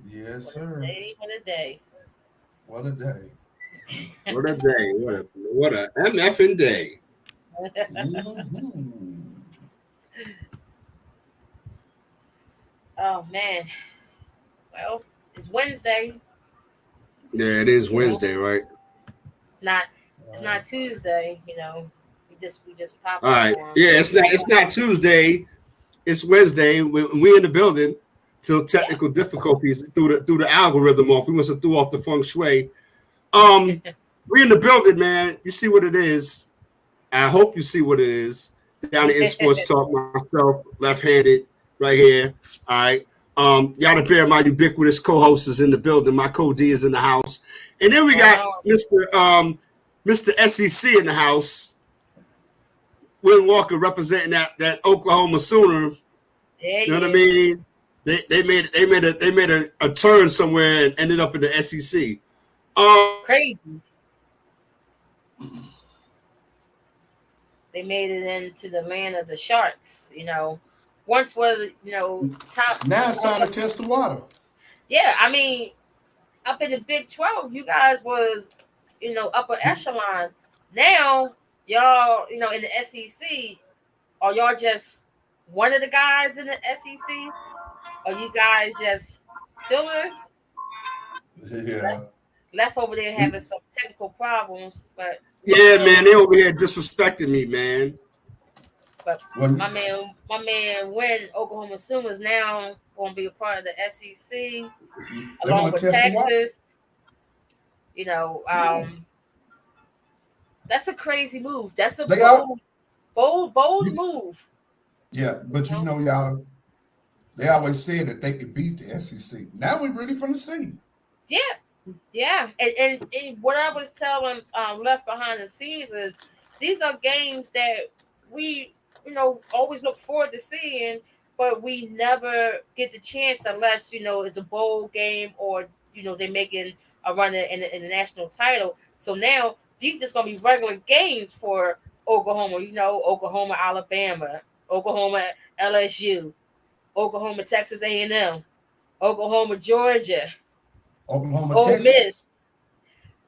Yes, What a sir. day! What a day! What a day. What a day! What a MFing day! Hmm. Oh man. Well, it's Wednesday. Yeah, it is You know, Wednesday, right? it's not. It's Right. not Tuesday. We just All popping right. for him. Yeah, it's not Tuesday. It's Wednesday. We in the building till Yeah. technical difficulties threw the algorithm off. We must have threw off the feng shui. Um, we in the building, man. You see what it is. I hope you see what it is. Down in Sports Talk, myself, left-handed, right here. All right. Y'all to bear my ubiquitous co-host is in the building. My co-D is in the house. And then What's we going got on? Mr. SEC in the house. Will Walker representing that Oklahoma Sooner. Yeah, You know what I yeah. mean? They made a turn somewhere and ended up in the SEC. Crazy. They made it into the land of the sharks. Once was top. Now it's time to Uh, test the water. yeah, I mean, up in the Big 12, you guys was upper echelon. Now y'all in the SEC, are y'all just one of the guys in the SEC? Are you guys just fillers Yeah. left left over there having some technical problems? But Yeah, you know, man, they over here disrespecting me, man. but Well, my man, when Oklahoma Sooners now going to be a part of the SEC they're along gonna with test the water. Texas. You know, Yeah. that's a crazy move. That's a They are. bold You, move. yeah, but You know? y'all, they always said that they could beat the SEC. Now we really finna see. Yeah, yeah. And what I was telling left behind the scenes is these are games that we always look forward to seeing, but we never get the chance unless it's a bowl game or they're making a run in the national title. So now these just gonna be regular games for Oklahoma. Oklahoma, Alabama, Oklahoma, LSU, Oklahoma, Texas A&M, Oklahoma, Georgia, Oklahoma, Ole Texas. Miss,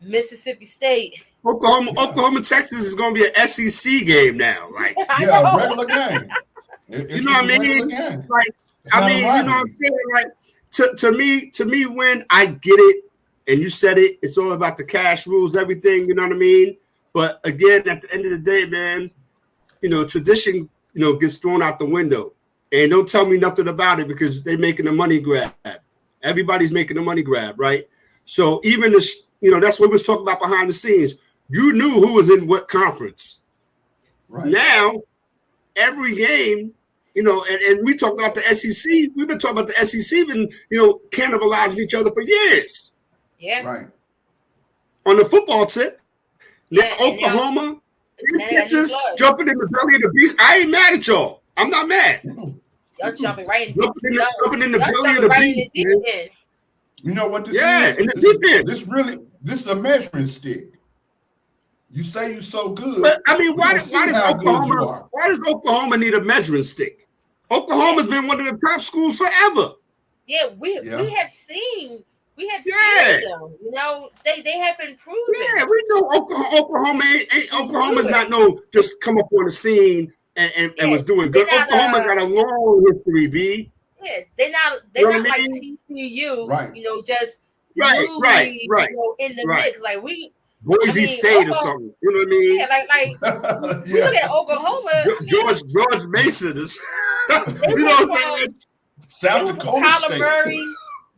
Mississippi State. Yeah. Oklahoma, Texas is going to be an SEC game now. Like, I Yeah, a know. regular game. you know It's what a I regular mean? game. Like, It's not a you know what I'm rivalry. saying? Like, to me, when I get it, and you said it, it's all about the cash rules, everything. You know what I mean? But again, at the end of the day, man, tradition, gets thrown out the window. And don't tell me nothing about it because they're making a money grab. Everybody's making a money grab, right? So even this, that's what we was talking about behind the scenes. You knew who was in what conference. Right. Now, every game, and we talked about the SEC. We've been talking about the SEC been, cannibalizing each other for years. Yeah, Right. On the football tip, now yeah, and Oklahoma, these now they got new bitches blood. jumping in the belly of the beast. I ain't mad at y'all. I'm not mad. Y'all jumping right in. Jumping Y'all, in the y'all belly of jumping the right in the beast, deep man. end. You know what this Yeah, is? in the deep end. This is a measuring stick. You say you so good, But I mean, we're gonna see how good you are. why does Oklahoma need a measuring stick? Yeah, Oklahoma's been one of the top schools forever. yeah. We Yeah. we have seen Yeah. them. They have been proven. Yeah, we know Oklahoma's Good. not no just come up on the scene and Yeah, was doing they're good. not Oklahoma got a long history, B. yeah, they're not You they're know what not I like mean? TCU. Right. Just Right, right, newly right, in the right. mix. Like I Boise mean, State or Oklahoma. something. You know what I Yeah, mean? we look Yeah. at Oklahoma. I mean, George Mason is they you know went what I'm from saying? they South went from Dakota Kyler State. Murray,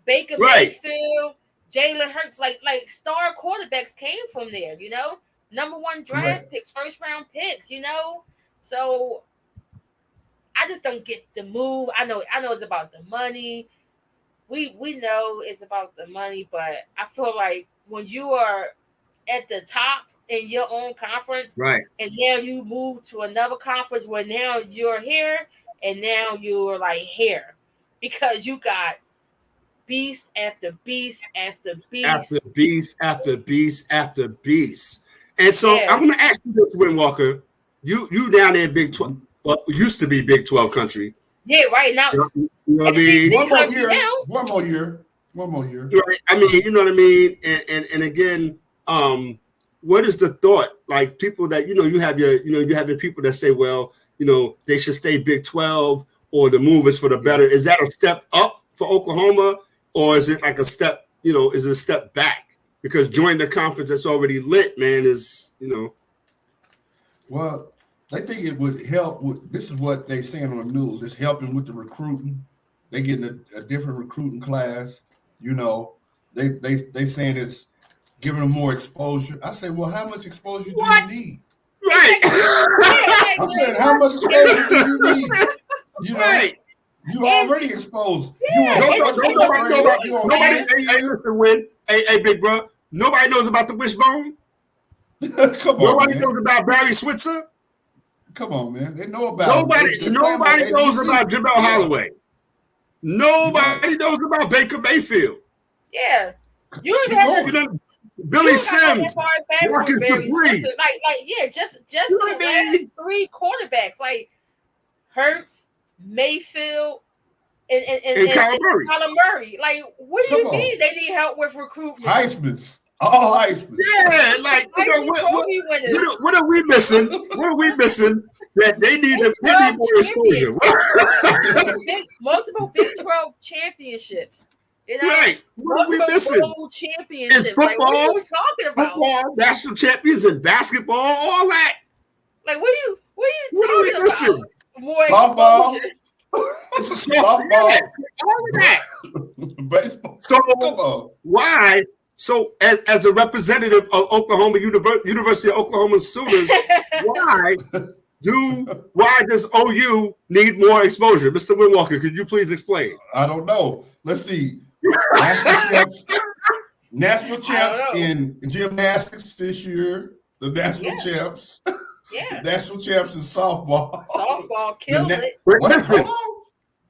Baker Right. Mayfield, Jalen Hurts, like star quarterbacks came from there. Number one draft Correct. picks, first round picks. So I just don't get the move. I know it's about the money. We know it's about the money, but I feel like when you are at the top in your own conference, Right. and now you move to another conference where now you're here, and now you're like here, because you got beast after beast after After beast. beast after beast after beast. And so Yeah, I'm gonna ask you this, Windwalker. You down there in Big 12, Mhm. well, used to be Big 12 country. yeah, right now You know what I mean? SEC One more country year. now. One more year. One more year. Right. I mean, you know what I mean? And again, what is the thought? Like people that, you have your people that say, well, they should stay Big 12 or the move is for the better. Is that a step up for Oklahoma or is it like a step, is it a step back? Because joining the conference that's already lit, man, is. Well, they think it would help with, this is what they saying on the news, it's helping with the recruiting. They getting a different recruiting class, they saying it's giving them more exposure. I say, well, how much exposure do you need? Right. I said, how much exposure do you need? Right. You already exposed. Hey, big bro. Nobody knows about the wishbone. Come on, nobody man. knows about Barry Switzer. Come on, man. They know about nobody knows about Jamel Holloway. Nobody knows about Baker Mayfield. Yeah. You don't even have to, Billy Sims. Marcus Debris. Just the last three quarterbacks, like Hurts, Mayfield, and Kyler Murray. Like, what do you mean they need help with recruitment? Heisman's. All Heisman. Yeah, like what are we missing? What are we missing that they need more exposure? Multiple Big 12 championships. Right. What are we missing? Championships. In football, like, what are you talking about? Football, national champions in basketball, all that. Like, what are you talking about? More softball. It's a softball. All of that. Baseball. So why? So, as a representative of Oklahoma University of Oklahoma Sooners, why does OU need more exposure? Mr. Windwalker, could you please explain? I don't know. Let's see. National champs in gymnastics this year. The national champs. Yeah. The national champs in softball. Softball killed it.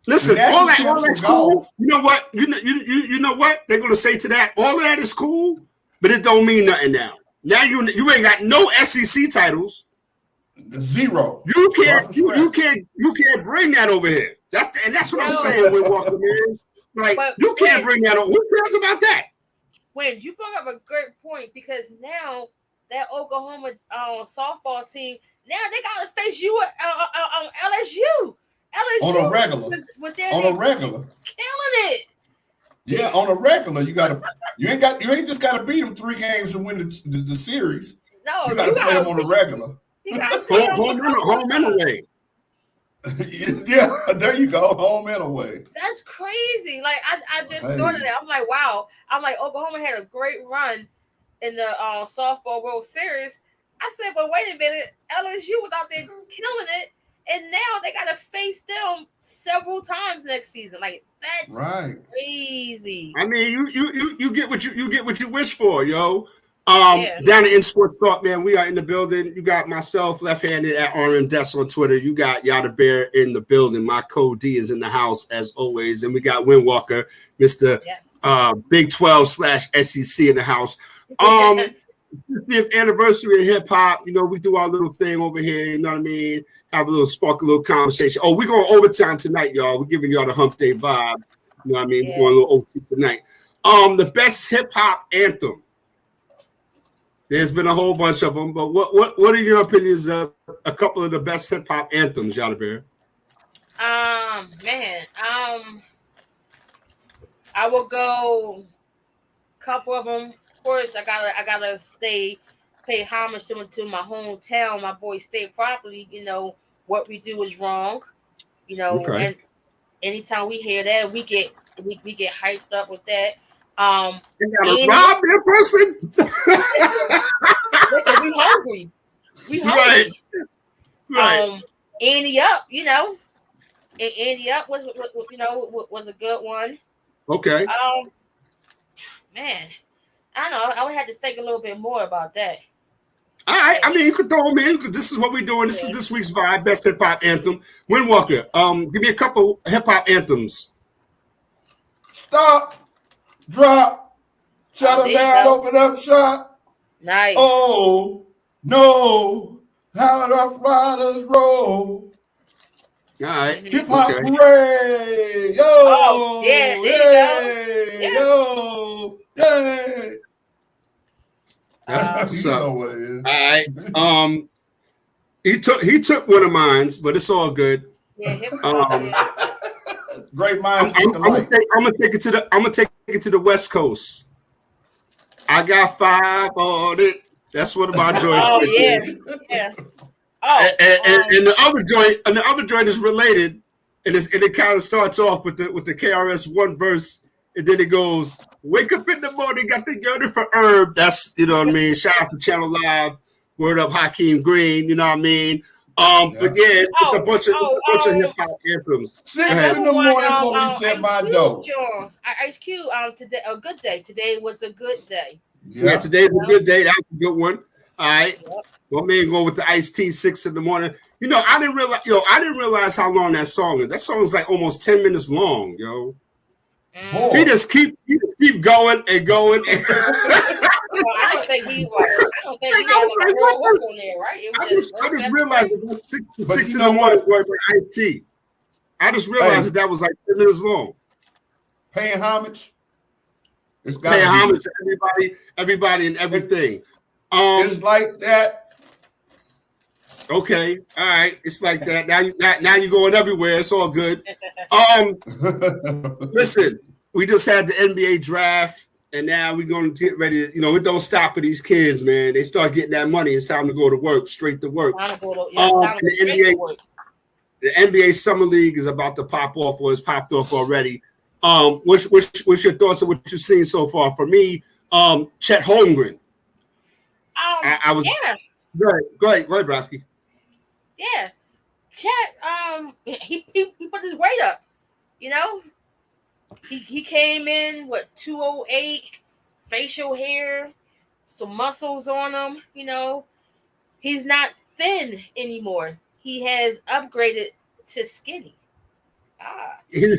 Listen, all that's cool. You know what? You know what they're gonna say to that? All of that is cool, but it don't mean nothing now. Now you ain't got no SEC titles. Zero. You can't bring that over here. That's what I'm saying with Walker, man. Like you can't bring that over. Who cares about that? When you brought up a great point because now that Oklahoma softball team now they gotta face you on LSU. LSU on a regular, on a regular, killing it. Yeah, on a regular, you ain't just gotta beat them 3 games to win the series. No, you gotta play them on a regular. Home and away. Yeah, there you go, home and away. That's crazy. Like I just started it. I'm like, wow. I'm like, Oklahoma had a great run in the softball World Series. I said, but wait a minute, LSU was out there killing it. And now they got to face them several times next season. Like that's crazy. I mean, you get what you wish for, yo. Down in Sportstalk, man, we are in the building. You got myself, left-handed at RM Des on Twitter. You got Yada Bear in the building. My Code D is in the house as always, and we got Windwalker, Mr. Big 12/SEC in the house. 50th anniversary of hip hop. We do our little thing over here. You know what I mean? Have a little conversation. Oh, we're going overtime tonight, y'all. We're giving y'all the Hump Day vibe. You know what I mean? We're going a little OT tonight. The best hip hop anthem. There's been a whole bunch of them, but what are your opinions of a couple of the best hip hop anthems, Yada Bear? Man, I will go a couple of them. Of course, I gotta pay homage to my hometown. My boy Stay Properly. What we do is wrong. And anytime we hear that, we get hyped up with that. You gotta rob that person. Listen, we hungry. Right. Andy Up, and Andy Up was a good one. Okay. Man, I don't know. I would have to think a little bit more about that. All right. I mean, you could throw them in because this is what we're doing. This is this week's vibe, best hip hop anthem. Windwalker, give me a couple hip hop anthems. Stop. Drop, shut them down, open up shop. Nice. Oh, no, how Rough Riders roll. All right. Hip hop parade. Yo. Oh, yeah, there you Hey, yo, hey. That's what's You up. know what it is. All right. He took one of mine, but it's all good. Yeah, hip hop. Great minds I'm think alike. gonna take it to the West Coast. I got 5 on it. That's one of my joints. Oh right yeah, there. yeah. Oh, And the other joint is related, and it kind of starts off with the KRS One verse, and then it goes, "Wake up in the morning, got the yearning for herb." That's, you know what I mean. Shout out to Channel Live, word up Hakeem Green. You know what I mean. But yeah, it's a bunch of hip hop anthems. 6 in the morning, police at my door. Ice Cube. Today a good day. Today was a good day. Yeah, today's a good day. That's a good one. All right. Yep. My man go with the iced tea 6 in the morning. You know, I didn't realize how long that song is. That song is like almost 10 minutes long, yo. He just keep going and going. Well, I don't think he had a real hook on there, right? I just realized it was 6 in the morning going with iced tea. I just realized that was like 10 minutes long. Paying homage. It's paying homage to everybody and everything. It's like that. Okay, all right. It's like that. Now you're going everywhere. It's all good. Listen, we just had the NBA draft, and now we're going to get ready. You know, it don't stop for these kids, man. They start getting that money. It's time to go to work, straight to work. The NBA Summer League is about to pop off, or it's popped off already. What's your thoughts on what you've seen so far? For me, Chet Holmgren. I was go ahead, Browski. Yeah, Chet. He put his weight up. You know, he came in 208, facial hair, some muscles on him. You know, he's not thin anymore. He has upgraded to skinny. That's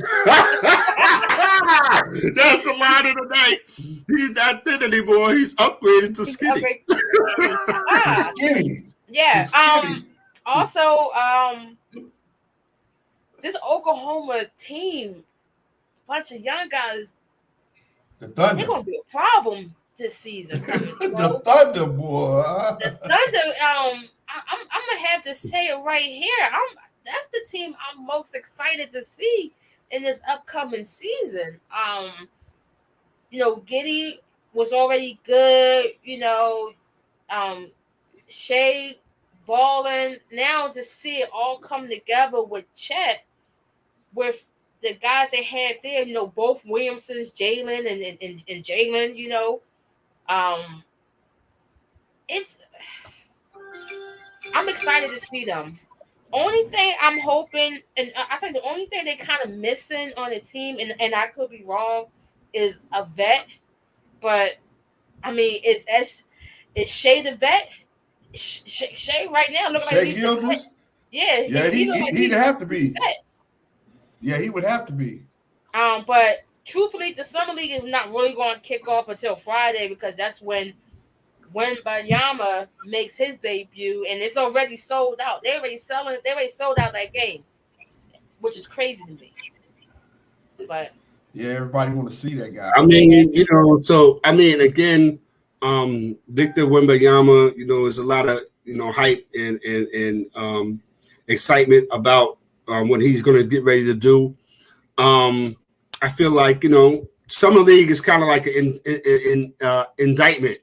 the line of the night. He's not thin anymore. He's upgraded to skinny. Skinny. Yeah. Skinny. Also, this Oklahoma team, bunch of young guys, the Thunder. They're gonna be a problem this season coming. The Thunder, boy. The Thunder. I'm gonna have to say it right here. That's the team I'm most excited to see in this upcoming season. You know, Giddey was already good. You know, Shea balling. Now to see it all come together with Chet, with the guys they had there. You know, both Williamsons, Jalen and Jalen. You know, I'm excited to see them. Only thing I'm hoping, and I think the only thing they're kind of missing on the team, and I could be wrong, is a vet. But I mean, is Shea the vet? Shea right now looks like he's the vet. Yeah, he'd have to be. Yeah, he would have to be. But truthfully, the summer league is not really going to kick off until Friday, because that's when Wembanyama makes his debut, and it's already sold out. They already sold out that game, which is crazy to me. But yeah, everybody want to see that guy. I mean, you know, so I mean, again, Victor Wembanyama, you know, there's a lot of, you know, hype and excitement about what he's going to get ready to do. I feel like, you know, summer league is kind of like an indictment.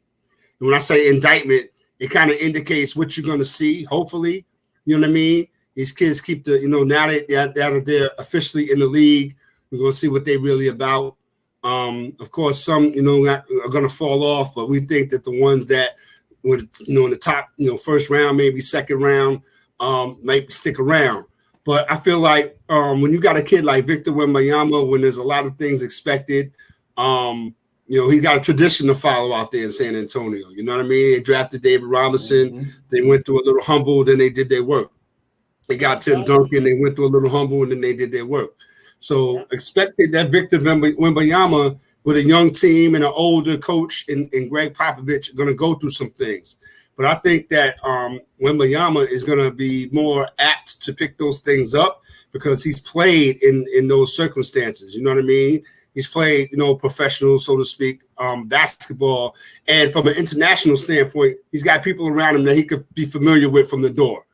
And when I say indictment, it kind of indicates what you're going to see, hopefully. You know what I mean? These kids keep the, you know, now that they're officially in the league, we're going to see what they're really about. Of course, some, you know, are going to fall off, but we think that the ones that would, you know, in the top, you know, first round, maybe second round, might stick around. But I feel like when you got a kid like Victor Wembanyama, when there's a lot of things expected, you know, he got a tradition to follow out there in San Antonio. You know what I mean? They drafted David Robinson. Mm-hmm. They went through a little humble, then they did their work. They got Tim Duncan. They went through a little humble, and then they did their work. So expected that Victor Wembanyama, with a young team and an older coach in Greg Popovich, are going to go through some things. But I think that Wembanyama is going to be more apt to pick those things up because he's played in those circumstances. You know what I mean? He's played, professional, so to speak, basketball. And from an international standpoint, he's got people around him that he could be familiar with from the door.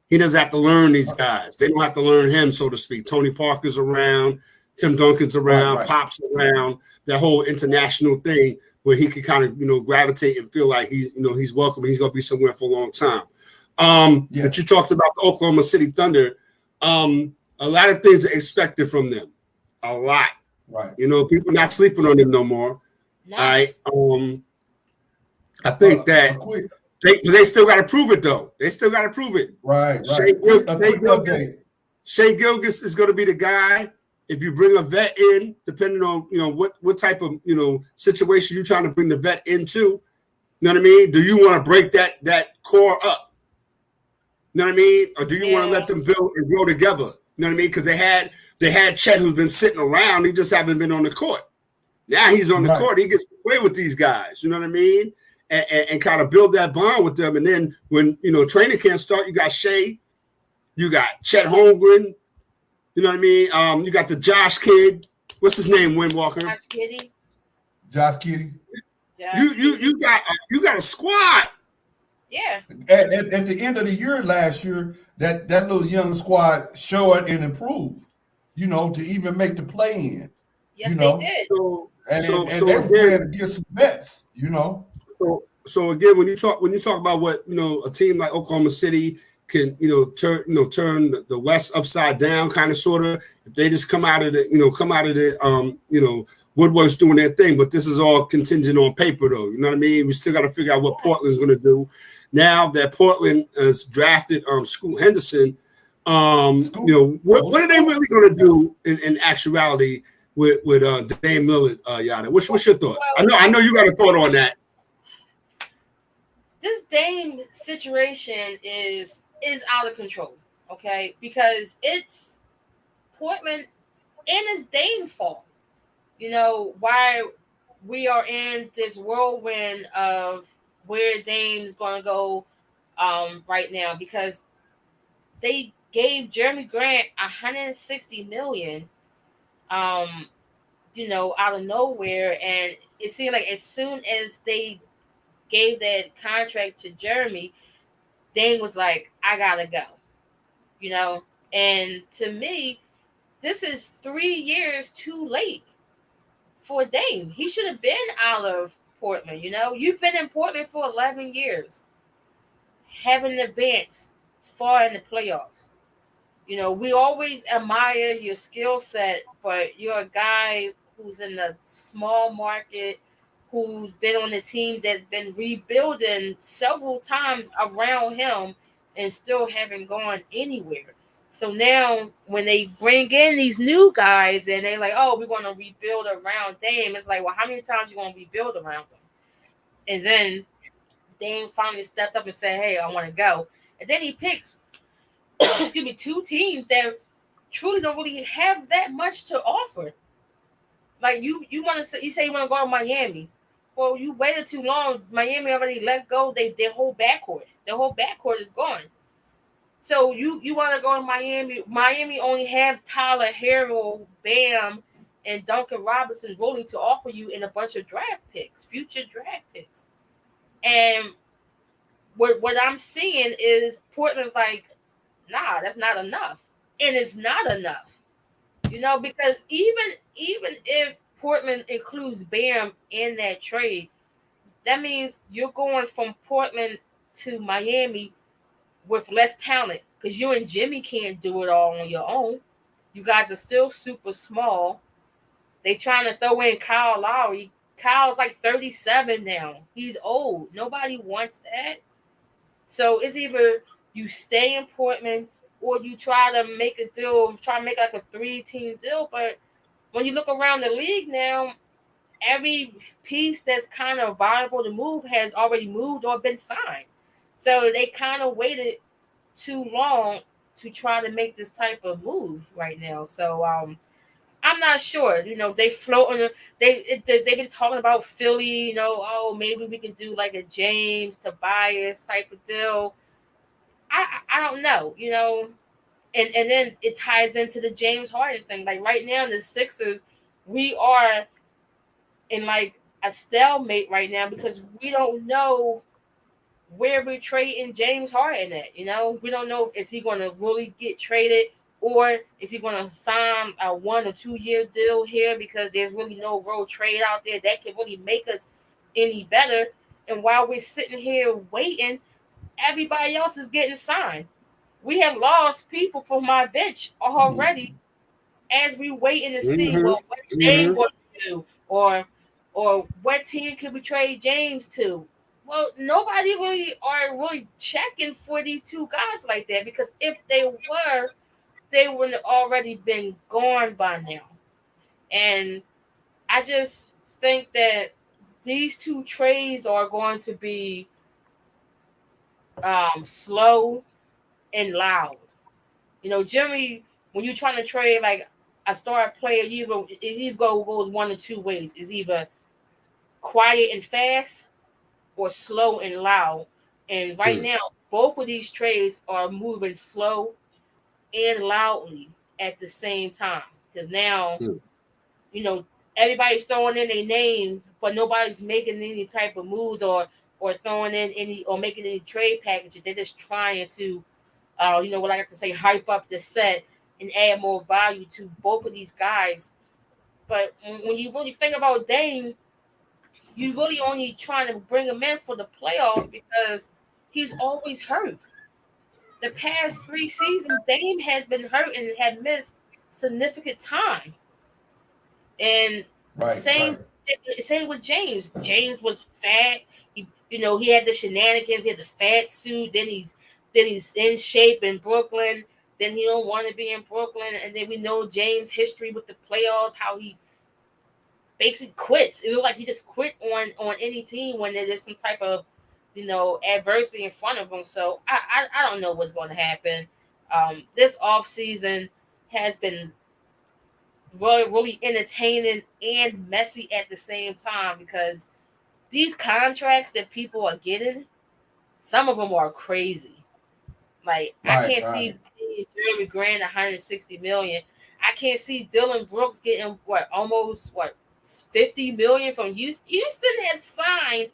He doesn't have to learn these guys. They don't have to learn him, so to speak. Tony Parker's around, Tim Duncan's around, Right. Pop's around, that whole international thing where he can kind of, gravitate and feel like he's welcome and he's going to be somewhere for a long time. But you talked about the Oklahoma City Thunder. A lot of things are expected from them. A lot. Right. People not sleeping on them no more. No. All right. I think that they still got to prove it, though. They still got to prove it. Right. Shea Gilgeous is going to be the guy. If you bring a vet in, depending on what type of situation you're trying to bring the vet into, you know what I mean? Do you want to break that core up? You know what I mean? Or do you want to let them build and grow together? You know what I mean? Because they had Chet, who's been sitting around. He just haven't been on the court. Now he's on the court. He gets to play with these guys. You know what I mean? And kind of build that bond with them. And then when training camp start, you got Shea, you got Chet Holmgren. You know what I mean? You got the Josh kid. What's his name? Windwalker. Josh Kiddey. You got a squad. Yeah. At the end of the year last year, that little young squad showed and improved. To even make the play in. Yes, they did. And they were playing against some vets. So again, when you talk about what a team like Oklahoma City can turn the West upside down, kind of sort of, if they just come out of the woodworks doing their thing. But this is all contingent on paper, though. You know what I mean? We still got to figure out what Portland's going to do. Now that Portland has drafted Scoot Henderson, what are they really going to do in actuality with Dame Lillard, Yada? What's your thoughts? I know you got a thought on that. This Dame situation is out of control, okay? Because it's Portland and it's Dame fault. Why we are in this whirlwind of where Dame's going to go right now, because they gave Jeremy Grant $160 million, out of nowhere, and it seemed like as soon as they gave that contract to Jeremy, Dame was like, I gotta go. And to me, this is 3 years too late for Dame. He should have been out of Portland. You've been in Portland for 11 years, haven't advanced far in the playoffs. We always admire your skill set, but you're a guy who's in the small market, who's been on a team that's been rebuilding several times around him and still haven't gone anywhere. So now when they bring in these new guys and they're like, oh, we're going to rebuild around Dame, it's like, well, how many times you going to rebuild around them? And then Dame finally stepped up and said, hey, I want to go. And then he picks, two teams that truly don't really have that much to offer. Like you say you want to go to Miami. Well, you waited too long. Miami already let go their whole backcourt. Their whole backcourt is gone. So you want to go to Miami. Miami only have Tyler Herro, Bam, and Duncan Robinson rolling to offer you in a bunch of future draft picks. And what I'm seeing is Portland's like, nah, that's not enough. And it's not enough. Because even if Portland includes Bam in that trade, that means you're going from Portland to Miami with less talent, because you and Jimmy can't do it all on your own. You guys are still super small. They trying to throw in Kyle Lowry. Kyle's like 37 now. He's old. Nobody wants that. So it's either you stay in Portland or you try to make a deal, try to make like a 3-team deal. But when you look around the league now, every piece that's kind of viable to move has already moved or been signed. So they kind of waited too long to try to make this type of move right now. So I'm not sure. They floating. They've been talking about Philly. Oh, maybe we can do like a James Tobias type of deal. I don't know. And then it ties into the James Harden thing. Like right now, the Sixers we are in like a stalemate right now because we don't know where we're trading James Harden at. We don't know is he going to really get traded or is he going to sign a 1 or 2 year deal here because there's really no real trade out there that can really make us any better. And while we're sitting here waiting, everybody else is getting signed. We have lost people from my bench already as we waiting to see what Dame going to do or what team can we trade James to. Well, nobody really checking for these two guys like that because if they were, they would have already been gone by now. And I just think that these two trades are going to be slow and loud. Generally, when you're trying to trade like a star player, it either goes one or two ways. It's either quiet and fast or slow and loud. And right now, both of these trades are moving slow and loudly at the same time. Because now, everybody's throwing in a name, but nobody's making any type of moves or throwing in any or making any trade packages. They're just trying to what I have to say, hype up the set and add more value to both of these guys. But when you really think about Dame, you really only trying to bring him in for the playoffs because he's always hurt. The past 3 seasons, Dame has been hurt and had missed significant time. And same with James. James was fat. He had the shenanigans. He had the fat suit. Then he's in shape in Brooklyn. Then he don't want to be in Brooklyn. And then we know James' history with the playoffs, how he basically quits. It looked like he just quit on any team when there's some type of adversity in front of him. So I don't know what's going to happen. This offseason has been really, really entertaining and messy at the same time because these contracts that people are getting, some of them are crazy. Like I can't see Jeremy Grant $160 million. I can't see Dylan Brooks getting almost 50 million from Houston. Houston has signed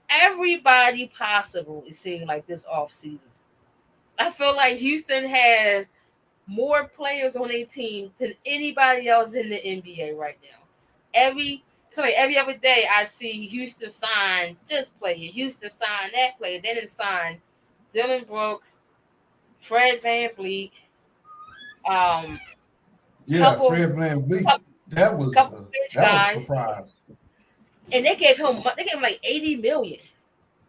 everybody possible. It seemed like this offseason. I feel like Houston has more players on their team than anybody else in the NBA right now. Every other day I see Houston sign this player, Houston sign that player, then it signed Dylan Brooks, Fred VanVleet, Fred VanVleet. That was a surprise. And they gave him like $80 million.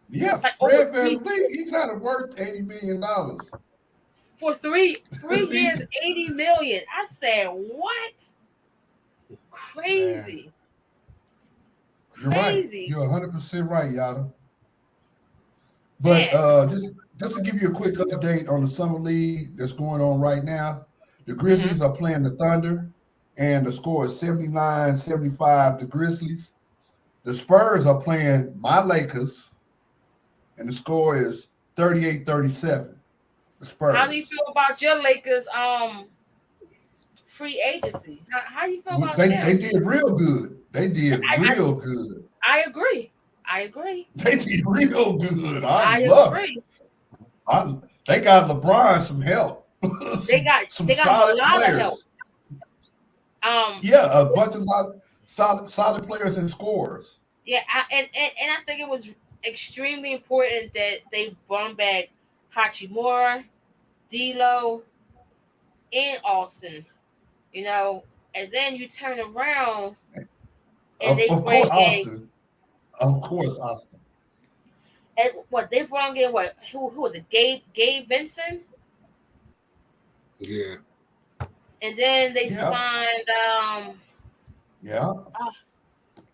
Yeah, Fred VanVleet, he's not worth $80 million. For three years, $80 million. I said, what? Crazy. You're Crazy. Right. You're 100% right, Yada. But just to give you a quick update on the summer league that's going on right now, the Grizzlies are playing the Thunder, and the score is 79-75, the Grizzlies. The Spurs are playing my Lakers, and the score is 38-37, the Spurs. How do you feel about your Lakers free agency? How do you feel about that? They did real good. They did real good. I agree. They did real good. I love it. They got LeBron some help. They got solid a lot players. Of help. A bunch of solid players and scorers. Yeah, and I think it was extremely important that they brought back Hachimura, D'Lo, and Austin. And then you turn around and of course Austin. And they brought in who was it? Gabe Vincent? Yeah. And then they signed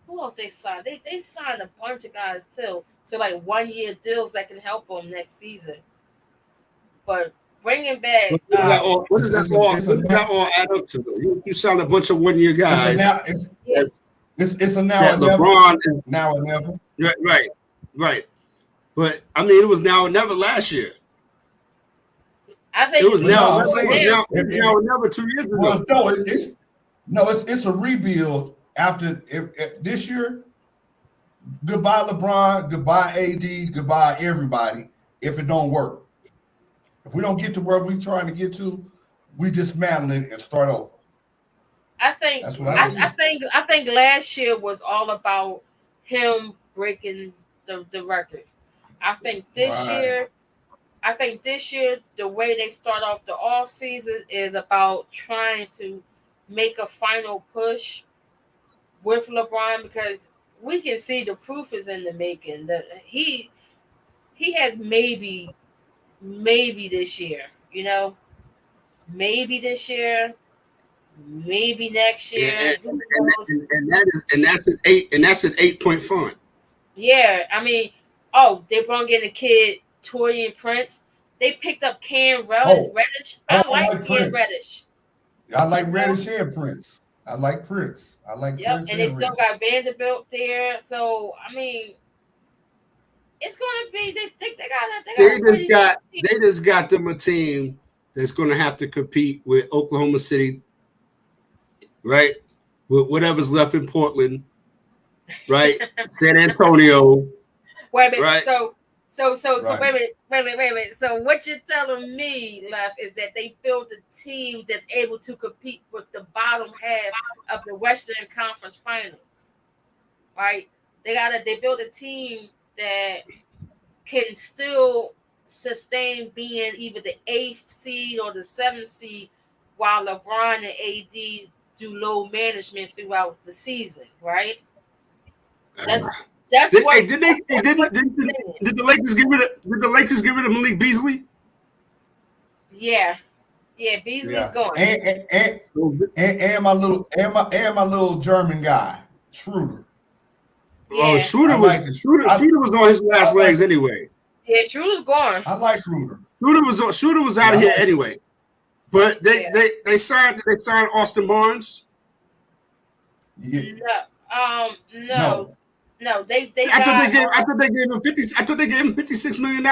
who else they signed? They signed a bunch of guys too to like 1 year deals that can help them next season. But bringing back what does that all add up to? You signed a bunch of 1 year guys. It's a now that LeBron is now and never. Right. But I mean, it was now and never last year. I think it was now and never 2 years ago. Well, no, No, it's a rebuild after this year. Goodbye LeBron, goodbye AD, goodbye everybody. If it don't work, if we don't get to where we're trying to get to, we dismantle it and start over. I think That's what I I see. think I think last year was all about him breaking the record. I think this Right. year I think this year the way they start off the off season is about trying to make a final push with LeBron because we can see the proof is in the making. That he has maybe this year, maybe this year, maybe next And, year. and, Who and, knows? and that's an 8 point fund. Yeah, I mean, oh, they brought in a kid, Torian Prince. They picked up Cam Oh, Reddish. oh, I I like like Cam Prince. Reddish. I like You know? Reddish and Prince. I like Prince. I like Yep, Prince and they and still Reddish. got Vanderbilt there. So I mean, it's gonna be they got a pretty good team. They just got them a team that's going to have to compete with Oklahoma City, right? With whatever's left in Portland, right? San Antonio, Wait a minute. right? So Right. wait a minute. So what you're telling me, Left, is that they built a team that's able to compete with the bottom half of the Western Conference Finals, right? They built a team that can still sustain being either the eighth seed or the seventh seed, while LeBron and AD do low management throughout the season, right? That's that's Did, hey, what did they? Hey, that's what did, they're saying. did the Lakers get rid of? Did the Lakers get rid of Malik Beasley? Yeah, yeah. Beasley's Yeah. gone. And my little German guy, Schroeder. Oh, Yeah, I like it. Schroeder was on his I last like legs anyway. yeah. Schroeder's gone. I like Schroeder. Schroeder was out Yeah, of I here like Schroeder. anyway. But Yeah. they signed Austin Barnes. Yeah. No, No. no. They got I thought they gave him $56 million.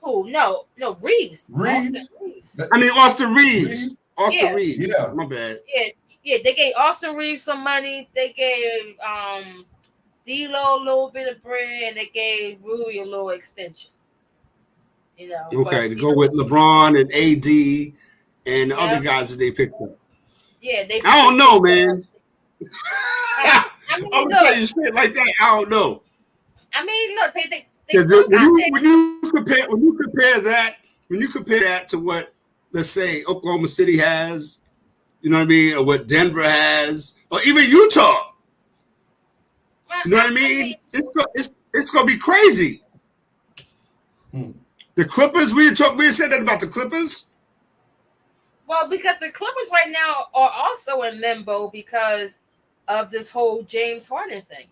who? No, Reeves. Austin Reeves. Reeves. That, I mean Austin Reeves. Reeves. Austin Yeah, Reeves. Yeah. My bad. yeah, yeah. They gave Austin Reeves some money. They gave D'Lo a little bit of bread, and they gave Rui a little extension. But Okay, to go with LeBron and AD and the other yeah, guys that they picked up. yeah. I They don't know, picked up. man. I I'm mean, gonna tell look. you straight like that. I don't know. Look. They Because still got picks. when you compare that to what, let's say, Oklahoma City has, you know what I mean, or what Denver has, or even Utah, you know what I I mean, mean, it's gonna be crazy. Hmm. The Clippers, we had said that about the Clippers. well, because the Clippers right now are also in limbo because of this whole James Harden thing.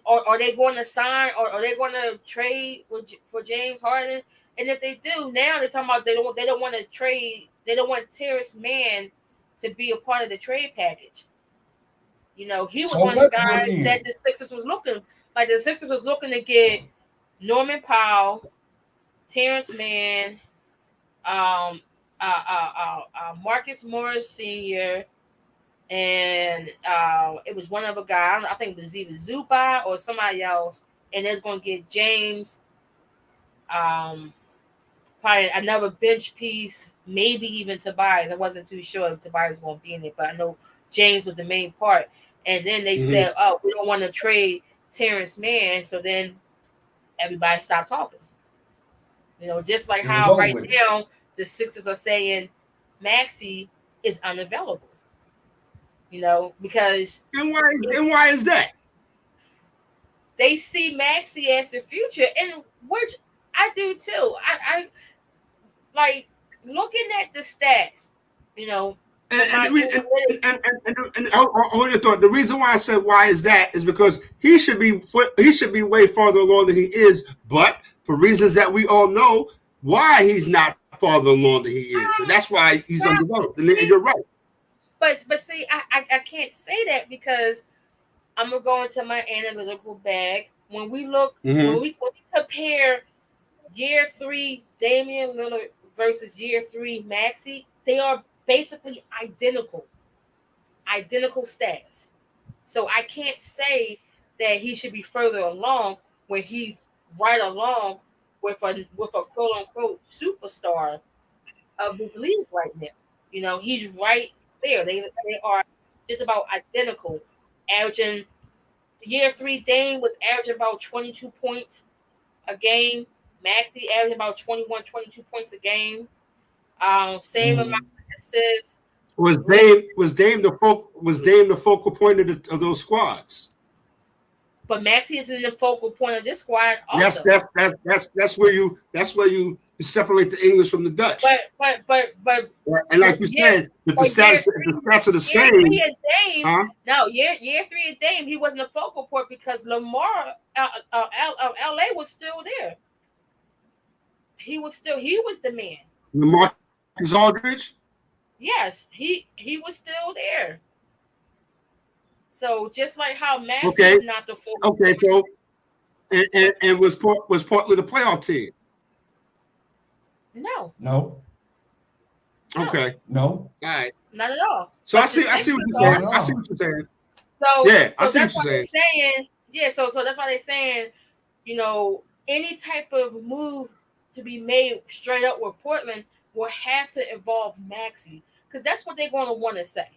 Are they going to sign or are they going to trade for James Harden? And if they do, now they're talking about they don't want to trade. They don't want Terrence Mann to be a part of the trade package. He was So one of the let's go guys that then. the Sixers was looking like. The Sixers was looking to get Norman Powell, Terrence Mann, um, Marcus Morris Sr., and it was one other guy. I think it was either Zubai or somebody else, and it's going to get James, um, probably another bench piece, maybe even Tobias. I wasn't too sure if Tobias was going to be in it, but I know James was the main part. And then they Mm-hmm. said, "Oh, we don't want to trade Terrence Mann," so then everybody stopped talking. Just like It was how over right with. now the Sixers are saying Maxey is unavailable. Because Why is that? they see Maxey as the future, and which I do too. I like looking at the stats. And, From and, my the re- and I hold your thought. The reason why I said why is that is because he should be way farther along than he is, but for reasons that we all know, why he's not farther along than he is, and that's why he's well, undeveloped. And you're right. but see, I can't say that because I'm gonna go into my analytical bag. Mm-hmm. When we compare year 3 Damian Lillard versus year 3 Maxey, they are basically identical. identical stats. So I can't say that he should be further along when he's right along with a quote unquote superstar of this league right now. You know, he's right there. They are just about identical, averaging year 3 Dame was averaging about 22 points a game. Maxey averaging about 21, 22 points a game. Same amount of assists. Was Dame the focal point of those squads? But Maxey is in the focal point of this squad Yes, also. that's where you separate the English from the Dutch. But and like you said, the stats are the same. Dame, no, year 3 of Dame, he wasn't a focal point because Lamar LA was still there. He was the man. LaMarcus Aldridge? Yes, he was still there. So just like how Maxey is not the focal point. So and was Portland a playoff team? No. Okay. No. All right. Not at all. So I see what you're saying. I see what you're saying. So yeah, I see that's what you're saying. Yeah, so that's why they're saying, you know, any type of move to be made straight up with Portland will have to involve Maxey, because that's what they're going to want to say.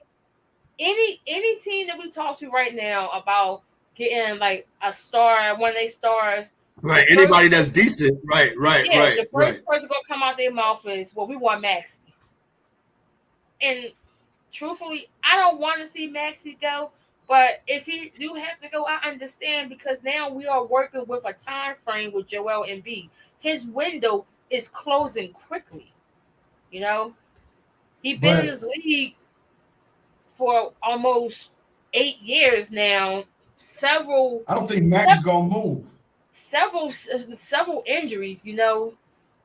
Any team that we talk to right now about getting like a star, one of their stars, right? Anybody that's decent, right? The first person gonna come out their mouth is, "Well, we want Maxey." And truthfully, I don't want to see Maxey go, but if he do have to go, I understand, because now we are working with a time frame with Joel Embiid. His window is closing quickly. You know, he's been in this league for almost 8 years now. I don't think Max is gonna move. Several injuries, you know,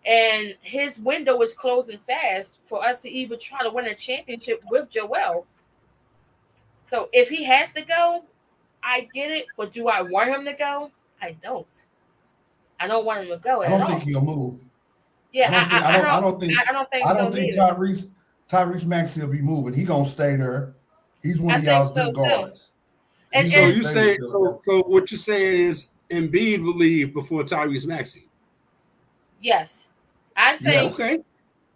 and his window is closing fast for us to even try to win a championship with Joel. So if he has to go, I get it, but do I want him to go? I don't. I don't want him to go at all. I don't think he'll move. Yeah, I don't think Tyrese Maxey will be moving. He's gonna stay there. He's one of y'all's good guards. And so you say so what you're saying is Embiid will leave before Tyrese Maxey? Yes. I think okay.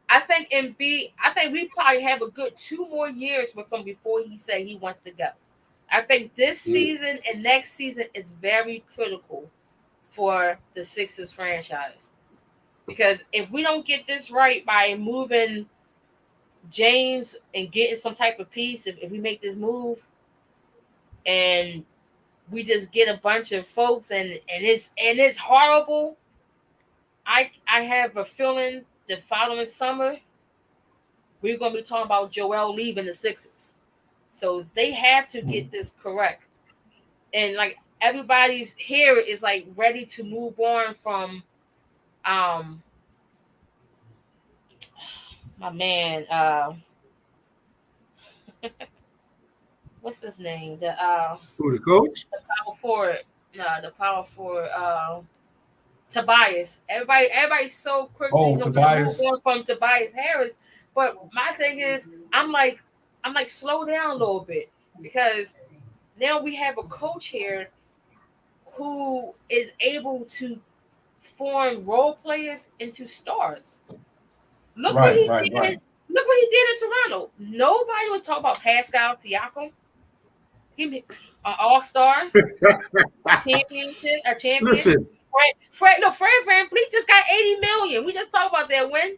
I think Embiid, I think we probably have a good 2 more years with him before he say he wants to go. I think this season and next season is very critical for the Sixers franchise. Because if we don't get this right by moving James and getting some type of piece, if we make this move and we just get a bunch of folks and it's horrible, I have a feeling the following summer we're going to be talking about Joel leaving the Sixers. So they have to get this correct. And like everybody's here is like ready to move on from my man, what's his name? The coach? The power forward. The power forward, Tobias. Everybody's so quick to move on from Tobias Harris. But my thing is, I'm like, slow down a little bit, because now we have a coach here who is able to form role players into stars. Look what he did. Look what he did in Toronto. Nobody was talking about Pascal Siakam. He an all-star, a champion. Listen, Fred VanVleet just got $80 million. We just talked about that win.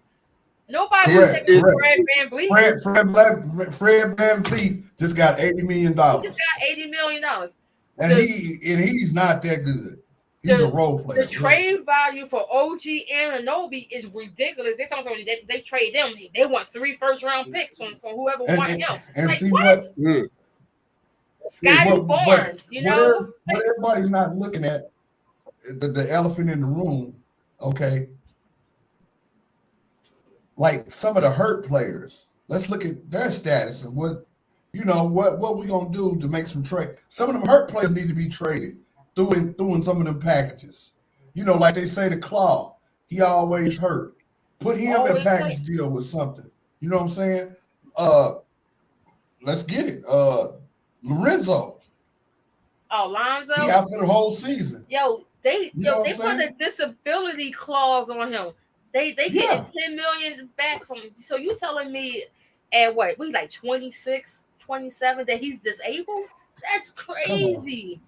Nobody was taking Fred VanVleet. Fred VanVleet just got $80 million. He just got $80 million. And he's not that good. He's a role player. The trade value for OG Anunoby is ridiculous. They trade them. They want 3 first-round picks from whoever want him. And like, see what? Scotty Barnes, you know? What everybody's not looking at, the elephant in the room, okay? Like some of the hurt players, let's look at their status and what we're going to do to make some trade. Some of them hurt players need to be traded, throwing some of them packages. You know, like they say to Claw, he always hurt. Put him in a package deal with something. You know what I'm saying? let's get it. Lorenzo. Oh, Lonzo. He out for the whole season. They put a disability clause on him. They getting $10 million back from him. So you telling me at what? We like 26, 27 that he's disabled? That's crazy.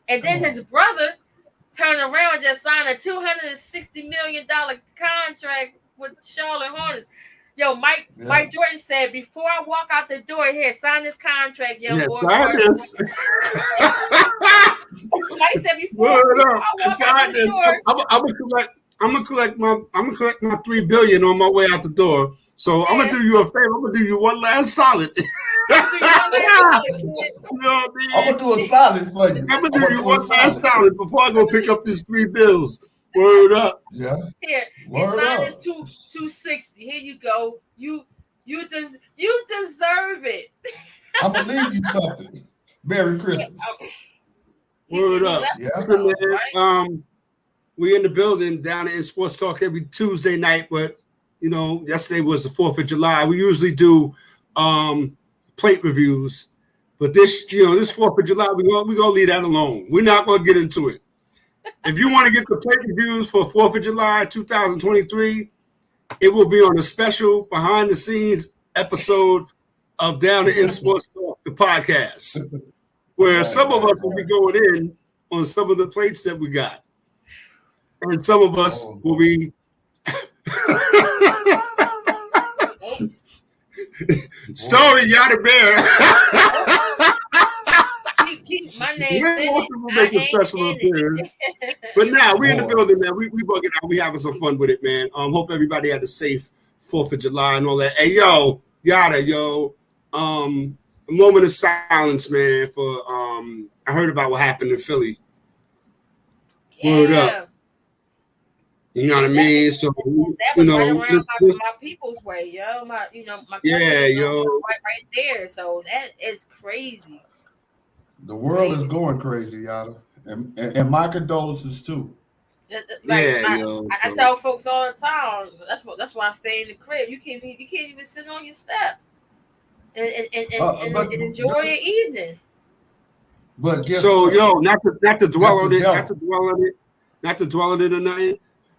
And then his brother turned around and just signed a $260 million contract with Charlotte Hornets. Mike Jordan said, before I walk out the door here, sign this contract, young boy. Sign this. Mike said, before I walk out the door, I'm gonna collect my $3 billion on my way out the door. So I'm gonna do you a favor. I'm gonna do you one last solid. You know what I mean? I'm gonna do a solid for you. I'm gonna do you one last solid before I go pick up these 3 bills. Word up. Yeah. Here, and sign this $260. Here you go. You deserve it. I'm gonna leave you something. Merry Christmas. Word up. Yeah. Listen, man, we in the building down in Sports Talk every Tuesday night, but yesterday was the 4th of July. We usually do plate reviews, but this 4th of July, we're gonna leave that alone. We're not gonna get into it. If you want to get the plate reviews for 4th of July 2023, it will be on a special behind the scenes episode of Down in Sports Talk, the podcast, where some of us will be going in on some of the plates that we got. And some of us will be Story Yada Bear. Keep my name. But now we in the building, man. We bugging out. We having some fun with it, man. Hope everybody had a safe 4th of July and all that. Hey, Yada, a moment of silence, man. For I heard about what happened in Philly. Word up. You know what I mean? So that was right around my people's way, my right there. So that is crazy. The world is going crazy, Yada, and my condolences too. I tell folks all the time. That's why I stay in the crib. You can't even sit on your step and enjoy your evening. But not to dwell on it or nothing.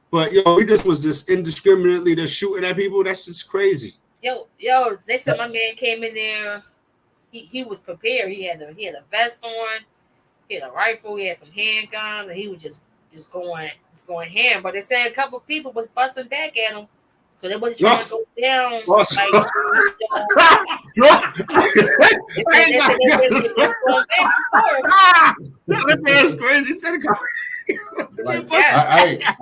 But we was just indiscriminately just shooting at people. That's just crazy. They said my man came in there. He was prepared. He had a vest on. He had a rifle. He had some handguns, and he was just going ham. But they said a couple of people was busting back at him, so they wasn't trying to go down. That's crazy.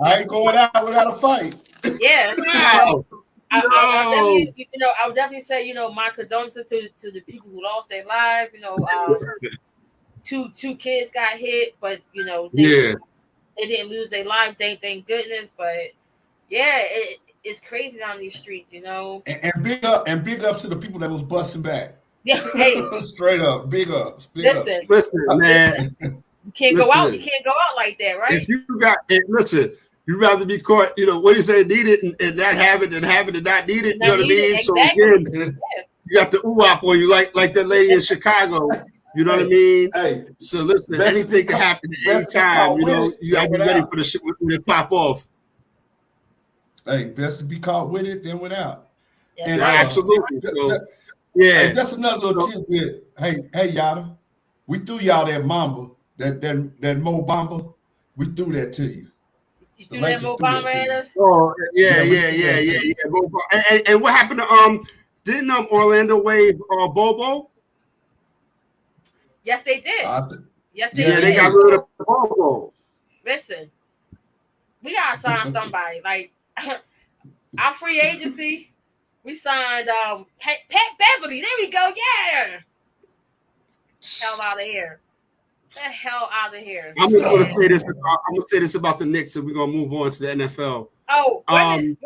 I ain't going out without a fight. Yeah. I would definitely say, my condolences to the people who lost their lives. Two kids got hit, but they didn't lose their lives. Thank goodness. But yeah, it's crazy down these streets, And big ups to the people that was busting back. Yeah, hey, straight up, big ups. Listen, man. You can't go out. You can't go out like that, right? If you listen. You'd rather be caught, what do you say, need it and not have it and have it and not need it. You know what I mean? Exactly. So again, you got the UWAP on you like that lady in Chicago. You know what I mean? Hey, so listen, anything can happen at any time. You got to be ready for the shit when it pop off. Hey, best to be caught with it than without. Yeah, and absolutely. Hey, just another little tidbit. Hey, Yada, we threw y'all that Mamba, that Mo Bamba. We threw that to you. You threw that Mo Bamba at us? Oh yeah. And what happened to didn't Orlando waive Bobo? Yes, they did. Yes, they did. Yeah, they got rid of Bobo. Listen, we gotta sign somebody. Like our free agency, we signed Pat Beverly. There we go. Yeah. Hell out of here. The hell out of here. I'm just gonna say this. I'm gonna say this about the Knicks, and we're gonna move on to the NFL. Oh, wait a minute.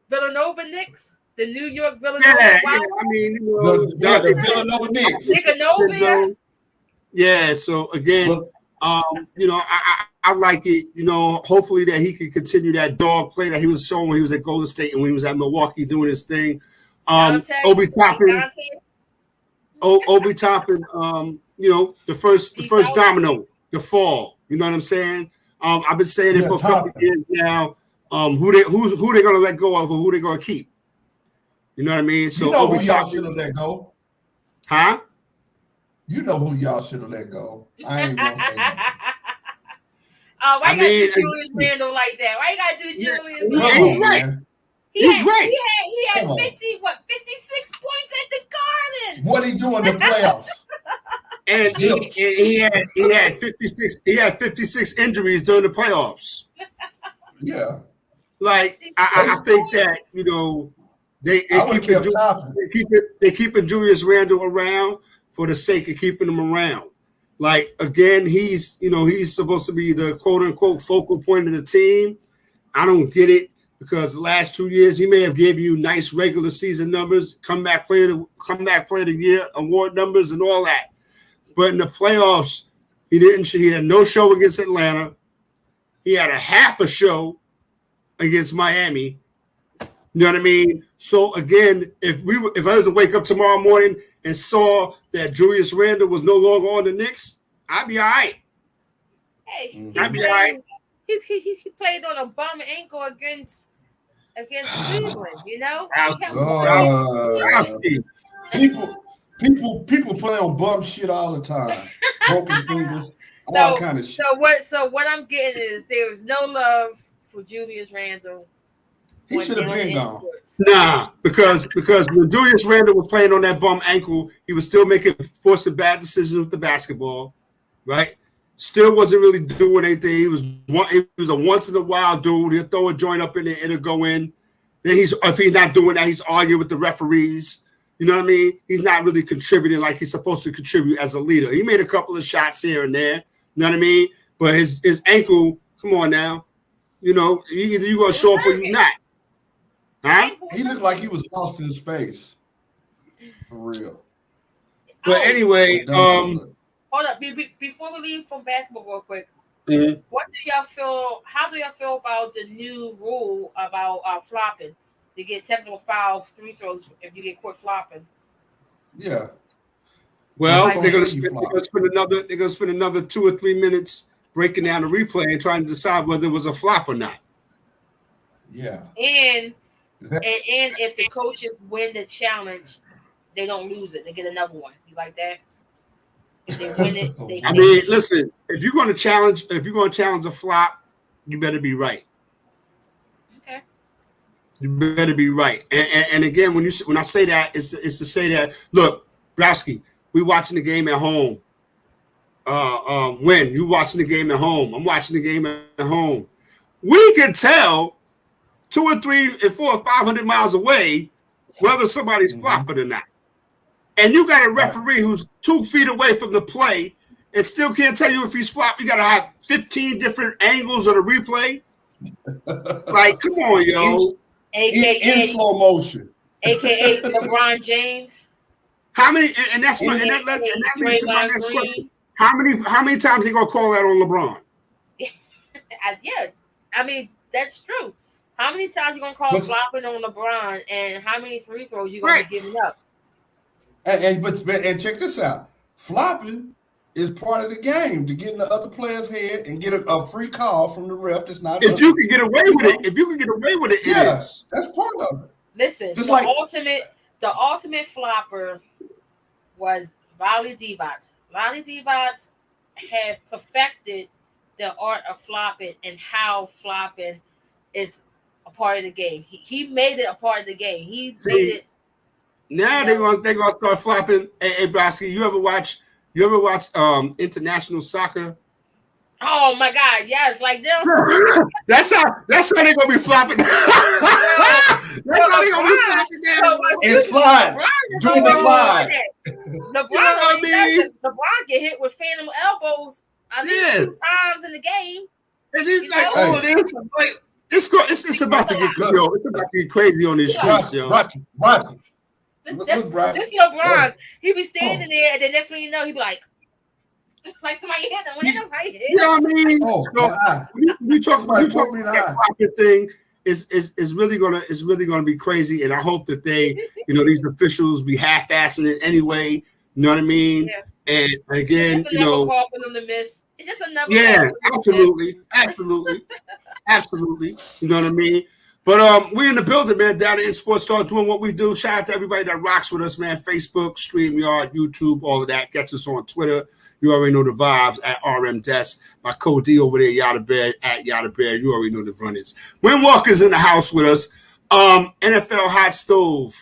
Villanova Knicks, the New York Villanova. I mean, the Villanova Knicks. Villanova. Yeah. So again, I like it. Hopefully that he can continue that dog play that he was showing when he was at Golden State and when he was at Milwaukee doing his thing. Obi Toppin. Obi Toppin, the first domino to fall. You know what I'm saying? I've been saying it for a couple of years now. Who they gonna let go of or who they gonna keep? You know what I mean? So Obi y'all should have let go. Huh? You know who y'all should have let go. I ain't gonna say that. Why you gotta do Julius Randle like that? Why you gotta do Julius? He's right. He's right. He had 56 points at the Garden. What he do in the playoffs? And he had 56. He had 56 injuries during the playoffs. Yeah. Like I think that they keeping Julius Randle around for the sake of keeping him around. Like again, he's supposed to be the quote unquote focal point of the team. I don't get it because the last 2 years he may have given you nice regular season numbers, comeback player of the year award numbers and all that. But in the playoffs, he didn't. He had no show against Atlanta. He had a half a show against Miami. You know what I mean? So again, if I was to wake up tomorrow morning and saw that Julius Randle was no longer on the Knicks, I'd be all right. Hey, I'd be all right. He played on a bum ankle against Cleveland. You know. People play on bum shit all the time. Broken fingers, all kind of shit. So what I'm getting is there's no love for Julius Randle. He should have been gone. Nah, because when Julius Randle was playing on that bum ankle, he was still forcing bad decisions with the basketball, right? Still wasn't really doing anything. He was a once in a while dude. He'll throw a joint up in there, it'll go in. Then if he's not doing that, he's arguing with the referees. You know what I mean? He's not really contributing like he's supposed to contribute as a leader. He made a couple of shots here and there. You know what I mean? But his ankle, come on now. You know, either you're going to show up or you're not. Huh? He looked like he was lost in space. For real. But anyway, hold up. Before we leave from basketball real quick, what do y'all feel? How do y'all feel about the new rule about flopping? To get technical foul free throws if you get caught flopping. Yeah. Well, they're gonna spend another 2 or 3 minutes breaking down the replay and trying to decide whether it was a flop or not. Yeah. And if the coaches win the challenge, they don't lose it. They get another one. You like that? If they win it, listen. If you're going to challenge a flop, you better be right. Okay. You better be right. And again, when I say that, it's to say that, look, Browski, we watching the game at home. When you watching the game at home, I'm watching the game at home. We can tell 2 or 3 and 4 or 500 miles away whether somebody's flopping or not. And you got a referee who's 2 feet away from the play and still can't tell you if he's flopped. You got to have 15 different angles of the replay. Like, come on, yo. In slow motion. AKA LeBron James. How many? And that leads to my next question. How many times he gonna call that on LeBron? Yeah, I mean that's true. How many times you gonna call flopping on LeBron, and how many free throws you gonna be giving up? And check this out. Flopping is part of the game to get in the other player's head and get a free call from the ref. That's not. If you can get away with it, yes, that's part of it. Listen, the ultimate flopper was Vali Divac. Vali Divac have perfected the art of flopping and how flopping is a part of the game. He made it a part of the game. He made it. Now they're gonna start flopping. Hey, Browski, you ever watch international soccer? Oh my God, yes, like them. that's how they're gonna be flopping. That's how they're gonna be flopping. And slide. Doing the slide. LeBron get hit with phantom elbows. I mean, 2 times in the game. And it's like, oh, it's about to get crazy. It's about to get crazy on these streets, yo. This LeBron, he be standing there, and the next thing you know, he be like somebody hit him. You know what I mean? Oh, so we talk about that thing is really gonna be crazy, and I hope that they, these officials be half-assing it anyway. You know what I mean? Yeah. And again, It's another call for them to miss. It's just another yeah, call for them to absolutely. You know what I mean? But we in the building, man, down in Sportstalk doing what we do. Shout out to everybody that rocks with us, man. Facebook, StreamYard, YouTube, all of that. Catch us on Twitter. You already know the vibes at RM Desk. My co-D over there, Yada Bear, at Yada Bear. You already know the run-ins. Win Walker's in the house with us. NFL hot stove.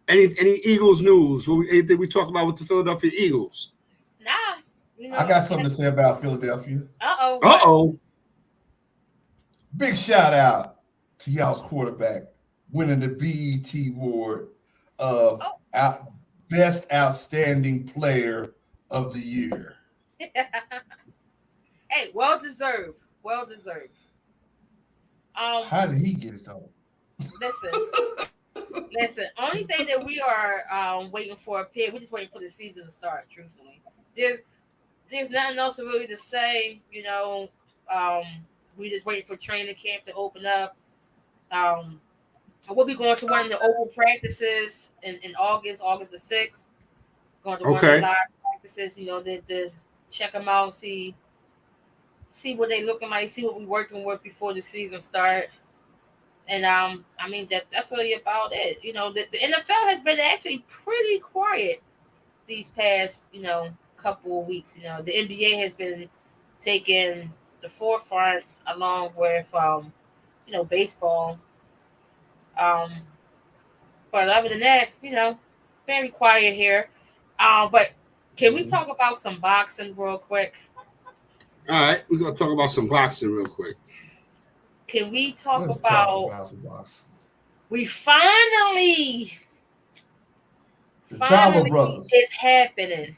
Any Eagles news? Anything we talk about with the Philadelphia Eagles? Nah. I got something to say about Philadelphia. Uh-oh. Big shout out to y'all's quarterback winning the BET award of Best Outstanding Player of the Year. Hey, well deserved. How did he get it though? Listen. Only thing that we are waiting for up here, we're just waiting for the season to start. Truthfully, there's nothing else really to say. We just waiting for training camp to open up. We'll be going to one of the open practices in August the 6th. Going to one of the live practices, to check them out, see what they looking like, see what we're working with before the season starts. And I mean that's really about it. The NFL has been actually pretty quiet these past, couple of weeks. The NBA has been taking the forefront along with baseball. But other than that, very quiet here. But can we talk about some boxing real quick? All right, we're gonna talk about some boxing real quick. Can we talk about some boxing? We finally Chavo brothers. It's happening.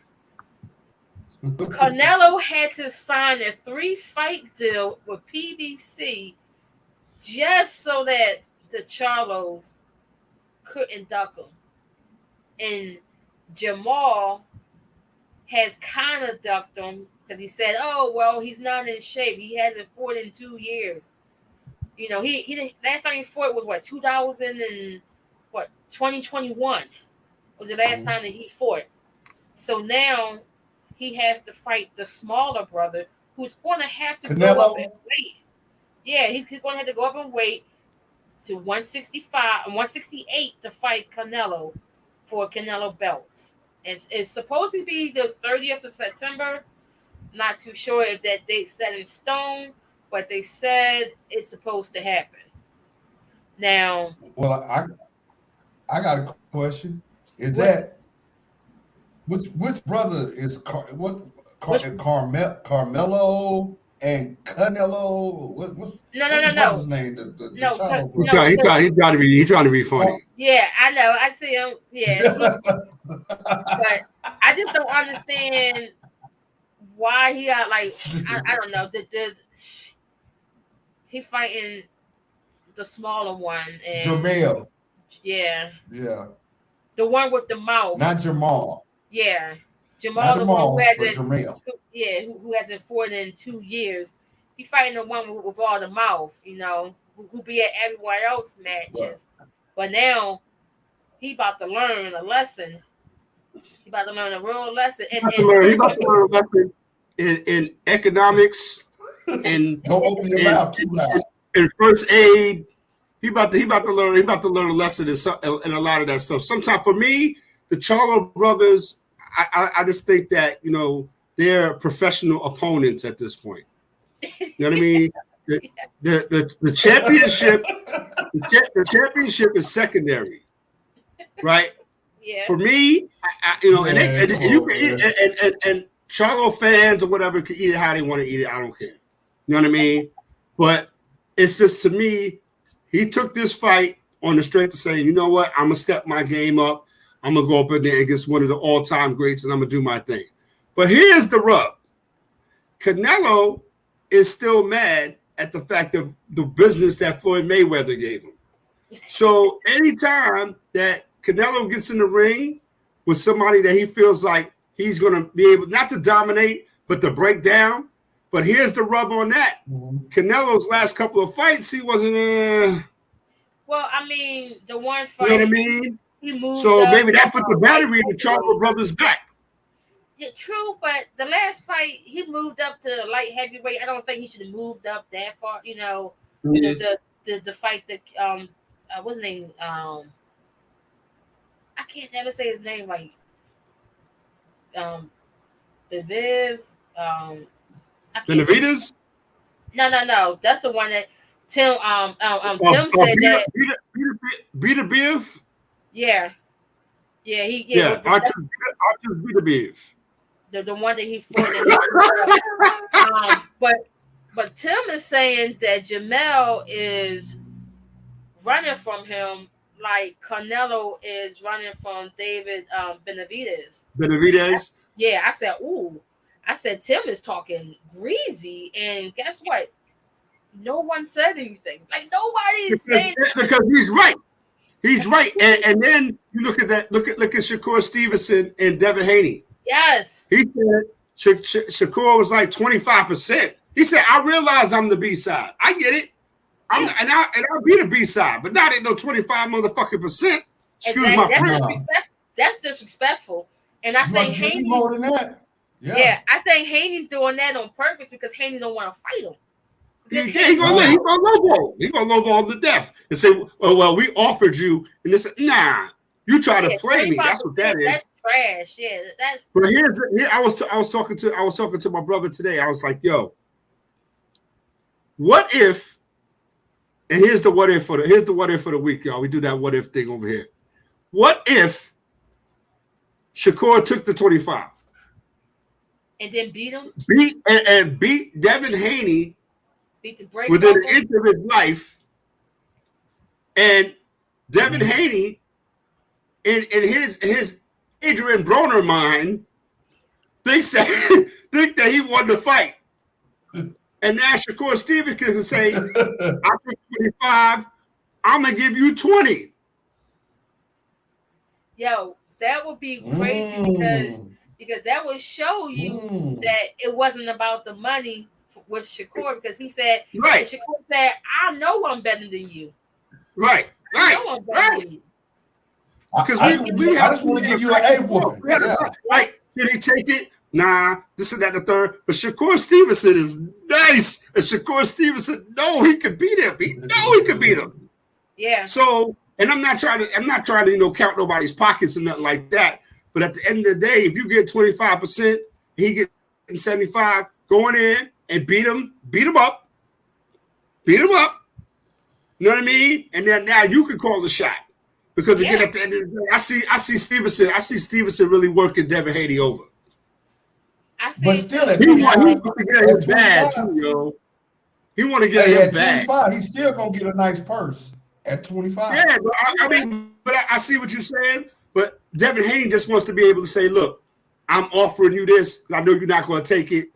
Canelo had to sign a 3-fight deal with PBC just so that the Charlos couldn't duck him. And Jamal has kind of ducked him because he said, "Oh well, he's not in shape. He hasn't fought in 2 years." He last time he fought was 2021 was the last time that he fought. So now he has to fight the smaller brother, who's going to have to go up and weight. Yeah, he's going to have to go up and weight to 165 and 168 to fight Canelo for Canelo belts. It's supposed to be the 30th of September. Not too sure if that date's set in stone, but they said it's supposed to happen. Now, well, I got a question. Is that which brother is Carmelo and Canelo? What's the brother's name? The child brother. He's trying to be funny. Yeah, I know. I see him. Yeah, but I just don't understand why he got I don't know. He fighting the smaller one and Jamel. Yeah. Yeah. The one with the mouth. Not Jamal. Yeah. Jamal, not the Jamal, one who hasn't who hasn't fought in 2 years. He fighting the one with all the mouth, who be at everyone else matches. Right. But now he about to learn a lesson. He about to learn a real lesson. He about to learn a lesson in economics and don't open your mouth too loud. In first aid. He about to learn a lesson in a lot of that stuff. Sometimes for me, the Charlo brothers, I just think that they're professional opponents at this point. You know what I mean? The championship, the championship is secondary, right? Yeah. For me, and Charlo fans or whatever can eat it how they want to eat it. I don't care. You know what I mean? But it's just, to me, he took this fight on the strength of saying, you know what, I'm going to step my game up. I'm going to go up in there against one of the all-time greats, and I'm going to do my thing. But here's the rub. Canelo is still mad at the fact of the business that Floyd Mayweather gave him. So anytime that Canelo gets in the ring with somebody that he feels like he's going to be able not to dominate, but to break down. But here's the rub on that. Mm-hmm. Canelo's last couple of fights, he wasn't. Well, I mean, the one fight. You know what I mean? He moved. So maybe that put the battery in the Charlo brothers' back. Yeah, true, but the last fight he moved up to light heavyweight. I don't think he should have moved up that far. The fight that what's his name? I can't never say his name right. Viv. I can't. Benavidez? No. That's the one that Tim. Tim said that. Beta Biv? Yeah. Yeah. Arthur Beta Biv. The one that he fought. But Tim is saying that Jamel is running from him like Canelo is running from David Benavidez. Benavidez? Yeah, I said, ooh. I said, Tim is talking greasy, and guess what? No one said anything. Like, nobody is saying because he's right. He's right. And then you look at that, look at Shakur Stevenson and Devin Haney. Yes. He said Shakur was like 25%. He said, I realize I'm the B-side. I get it. And I'll be the B-side, but not ain't no 25 motherfucking percent. Excuse my French. That's disrespectful. And I think Haney more than that. Yeah, I think Haney's doing that on purpose because Haney don't want to fight him. He gonna lowball. He gonna lowball him to death and say, "Oh well, we offered you," and this. Nah, you try to play me. That's what that is. That's trash. Yeah, that's. But I was talking to my brother today. I was like, "Yo, what if?" And here's the what if for the week, y'all. We do that what if thing over here. What if Shakur took the 25? And then beat him? Beat Devin Haney within an inch of his life. And Devin Haney, in his Adrian Broner mind, think that he won the fight. And now Shakur Stevens can say, I took 25, I'm going to give you 20. Yo, that would be crazy because that would show you that it wasn't about the money with Shakur, because he said, right. Shakur said, I know I'm better than you. Right. I know I'm better than you. Because I just want to give you an A-whooping. Right. Did he take it? Nah, this and that, the third. But Shakur Stevenson is nice. And Shakur Stevenson, no, he could beat him. He could beat him. Yeah. So, and I'm not trying to, count nobody's pockets and nothing like that. But at the end of the day, if you get 25%, he gets 75, going in and beat him up. You know what I mean? And then now you can call the shot. Because again, at the end of the day, I see Stevenson really working Devin Haney over. But still, he wants to get him bad too, yo. He want to get him bad. 25, he's still gonna get a nice purse at 25. Yeah, but I see what you're saying. But Devin Haney just wants to be able to say, "Look, I'm offering you this. I know you're not going to take it."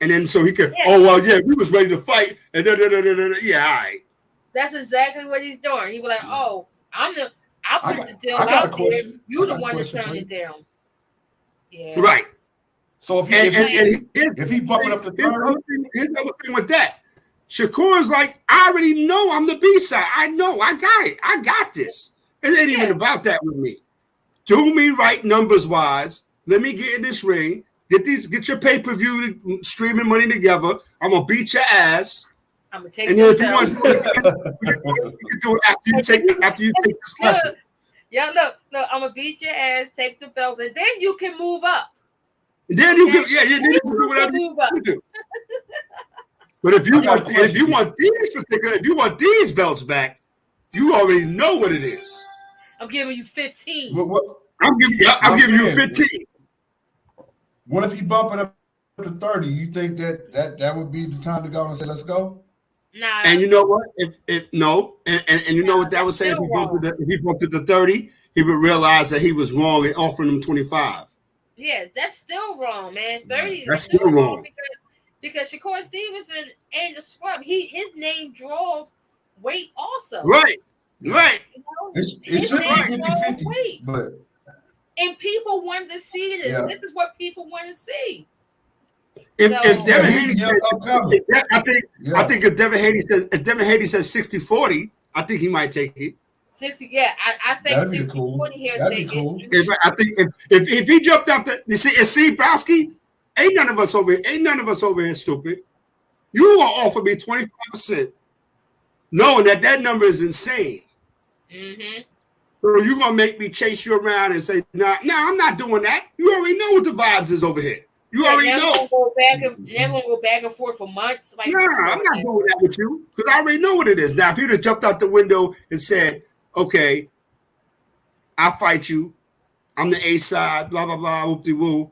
And then so he could, we was ready to fight. And all right. That's exactly what he's doing. He was like, "Oh, I put the deal out there. You the one that turned it down." Yeah. Right. So if he bumping up the third, here's the other thing with that. Shakur's like, I already know I'm the B-side. I know. I got it. I got this. It ain't even about that with me. Do me right numbers wise. Let me get in this ring. Get your pay-per-view streaming money together. I'm gonna beat your ass. I'm gonna take and then if you want, you can do it after you take this lesson. Yeah, look, I'm gonna beat your ass, take the belts, and then you can move up. Then you can, then you can do whatever you do. But if you want these belts back, you already know what it is. I'm giving you 15. I'm giving you 15. What if he bump it up to 30? You think that would be the time to go and say, let's go? Nah. And you know what? If you know what that would say, if he bumped it to 30, he would realize that he was wrong in offering him 25. Yeah, that's still wrong, man. 30 that's still wrong. Because Shakur Stevenson ain't a scrub. His name draws weight also. Right. You know? It's just 50-50. But and people want to see this. Yeah. This is what people want to see. If Devin Haney I think if Devin Haney says 60-40, I think he might take it. 60. Yeah, I think That'd be 60 cool. 40 here That'd be take cool. it. I think if he jumped out the you see Bowski, ain't none of us over here stupid. You will offer me 25%, knowing that number is insane. Mm-hmm. So you're gonna make me chase you around and say, nah, I'm not doing that. You already know what the vibes is over here. You already know. We're gonna go back and forth for months. Like, Nah, I'm not doing that with you because I already know what it is. Now, if you'd have jumped out the window and said, okay, I'll fight you. I'm the A side, blah, blah, blah, whoop-de-woo,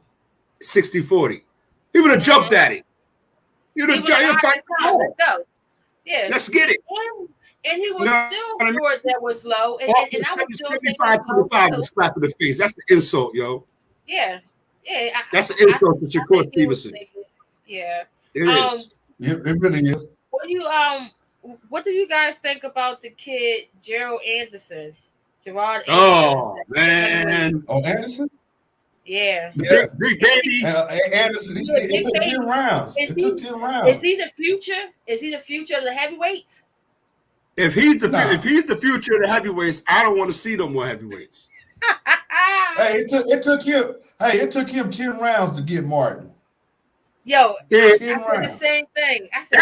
60-40. He would have jumped at it. You'd have jumped. Let's go. Yeah. Let's get it. And he was still sure that was low. And I was still thinking 75-25 to slap in the face. That's the insult, yo. Yeah. Yeah. That's an insult to Shakur Stevenson. Yeah. It is. Yeah, it really is. What do you guys think about the kid Gerald Anderson? Gerard Anderson. Oh, man. Oh, Anderson? Yeah. Big baby. Anderson, it took 10 rounds. It took 10 rounds. Is he the future? Is he the future of the heavyweights? If he's the future of the heavyweights, I don't want to see no more heavyweights. Hey, it took him 10 rounds to get Martin. Yo, yeah, I said the same thing. I said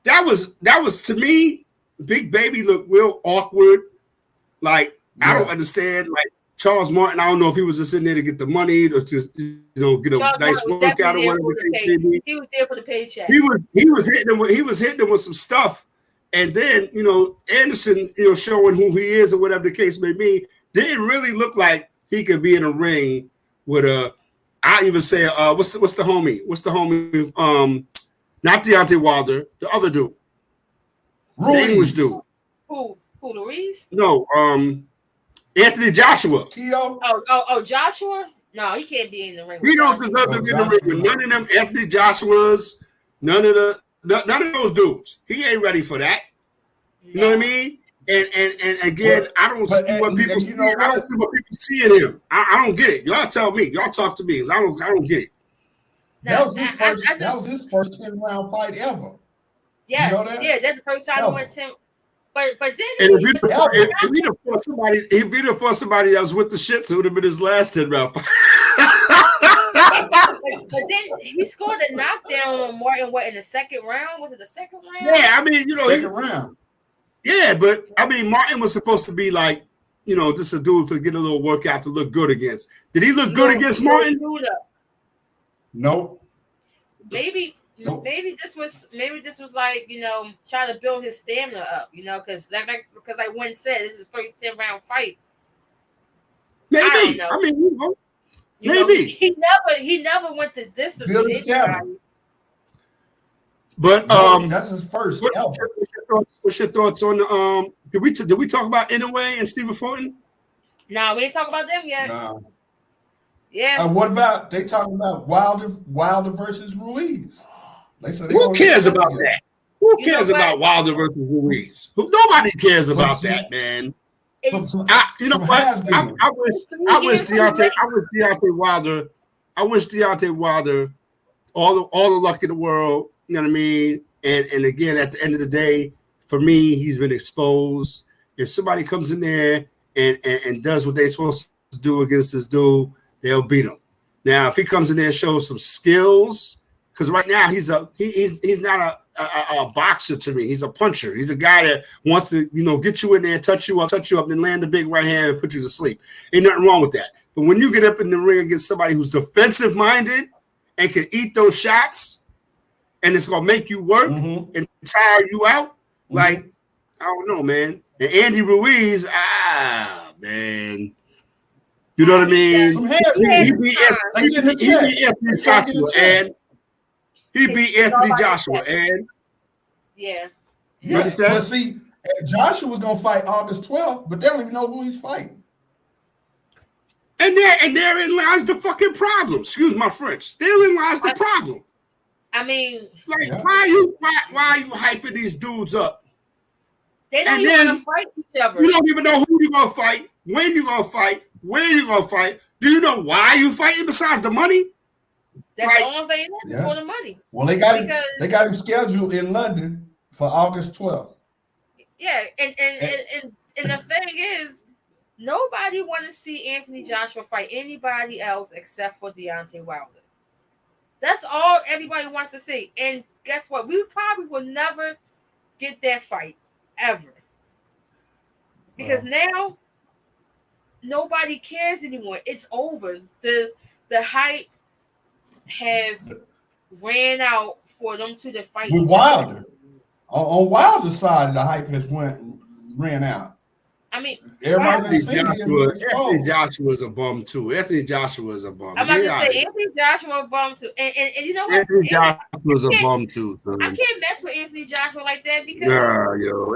that was to me, Big Baby looked real awkward. Like, yeah. I don't understand. Like Charles Martin, I don't know if he was just in there to get the money or just get a nice workout or whatever. He was there for the paycheck. He was hitting him with some stuff. And then, Anderson, showing who he is or whatever the case may be, didn't really look like he could be in a ring with I even say, what's the homie? What's the homie? Not Deontay Wilder, the other dude. The English dude. Who, Louise? No, Anthony Joshua. T.O.? Oh, Joshua? No, he can't be in the ring. He don't deserve to be in the ring with none of them Anthony Joshuas, none of those dudes. He ain't ready for that. You know what I mean? And again, I don't see what people see. I don't see what people see in him. I don't get it. Y'all tell me. Y'all talk to me because I don't get it. That was his first 10-round fight ever. Yes, you know that? Yeah, that's the first time he went 10. But then if he'd have fought somebody that was with the shits, it would have been his last 10-round fight. But then he scored a knockdown on Martin. What, in the second round? Was it the second round? Yeah, I mean, second round. Yeah, but I mean, Martin was supposed to be like, just a dude to get a little workout to look good against. Did he look good against Martin? Nope. Maybe this was like trying to build his stamina up, because like Wynn said, this is his first 10-round fight. Maybe. I mean, maybe he never went to distance. Build his stamina. But that's his first. What's your thoughts on did we talk about Inoue and Stephen Fulton? No, we didn't talk about them yet. No. Yeah. What about they talking about Wilder versus Ruiz? They said who cares about that? Who cares about Wilder versus Ruiz? Nobody cares about that, man. I wish Deontay Wilder. I wish Deontay Wilder all the luck in the world. You know what I mean? And again, at the end of the day, for me, he's been exposed. If somebody comes in there and does what they're supposed to do against this dude, they'll beat him. Now, if he comes in there and shows some skills, because right now he's not a boxer to me. He's a puncher. He's a guy that wants to get you in there, touch you up, then land a big right hand and put you to sleep. Ain't nothing wrong with that. But when you get up in the ring against somebody who's defensive minded and can eat those shots, and it's gonna make you work and tire you out, like I don't know, man. And Andy Ruiz, man. You know what I mean? He beat Anthony Joshua, and he beat Anthony Joshua, and yeah. But see, Joshua's gonna fight August 12th, but they don't even know who he's fighting. And therein lies the fucking problem. Excuse my French. Therein lies the problem. I mean, like, why are you hyping these dudes up? They don't even want to fight each other. You don't even know who you're gonna fight, when you're gonna fight, where you're gonna fight. Do you know why you fighting besides the money? That's the only thing is for the money. Well, they got him scheduled in London for August 12th. Yeah, and the thing is, nobody want to see Anthony Joshua fight anybody else except for Deontay Wilder. That's all everybody wants to see. And guess what? We probably will never get that fight ever. Because now nobody cares anymore. It's over. The hype has ran out for them two to fight with each other. Wilder. On Wilder's side, the hype has ran out. I mean, Everybody Anthony Joshua is a bum too. Anthony Joshua is a bum. I'm about to say Anthony Joshua a bum too, and you know what? Anthony Joshua is a bum too. I can't mess with Anthony Joshua like that because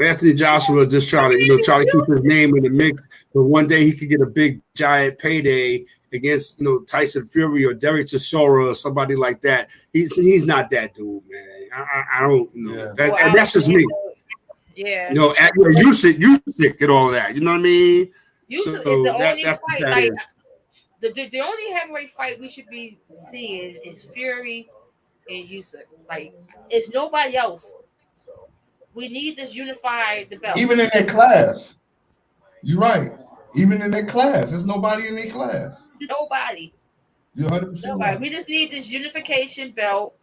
Anthony Joshua is just trying to try to keep his name in the mix. But one day he could get a big giant payday against Tyson Fury or Derek Chisora or somebody like that. He's not that dude, man. I don't know. And that's just me. Yeah. Usyk and all that. You know what I mean? Usyk is the only fight. Like the only heavyweight fight we should be seeing is Fury and Usyk. Like it's nobody else. We need this unified the belt. Even in that class. You're right. Even in that class, there's nobody in that class. It's nobody. You're 100% nobody. Right. We just need this unification belt.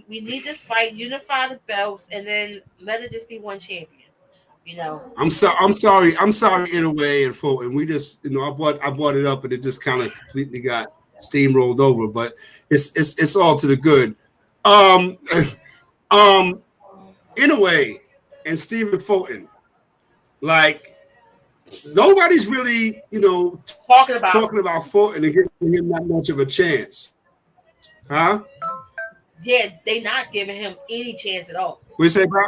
We need this fight, unify the belts, and then let it just be one champion. I'm sorry in a way, and we just I brought it up, and it just kind of completely got steamrolled over. But it's all to the good. In a way, and Stephen Fulton, like nobody's really talking about Fulton and giving him that much of a chance, huh? Yeah, they not giving him any chance at all. What you say, bro?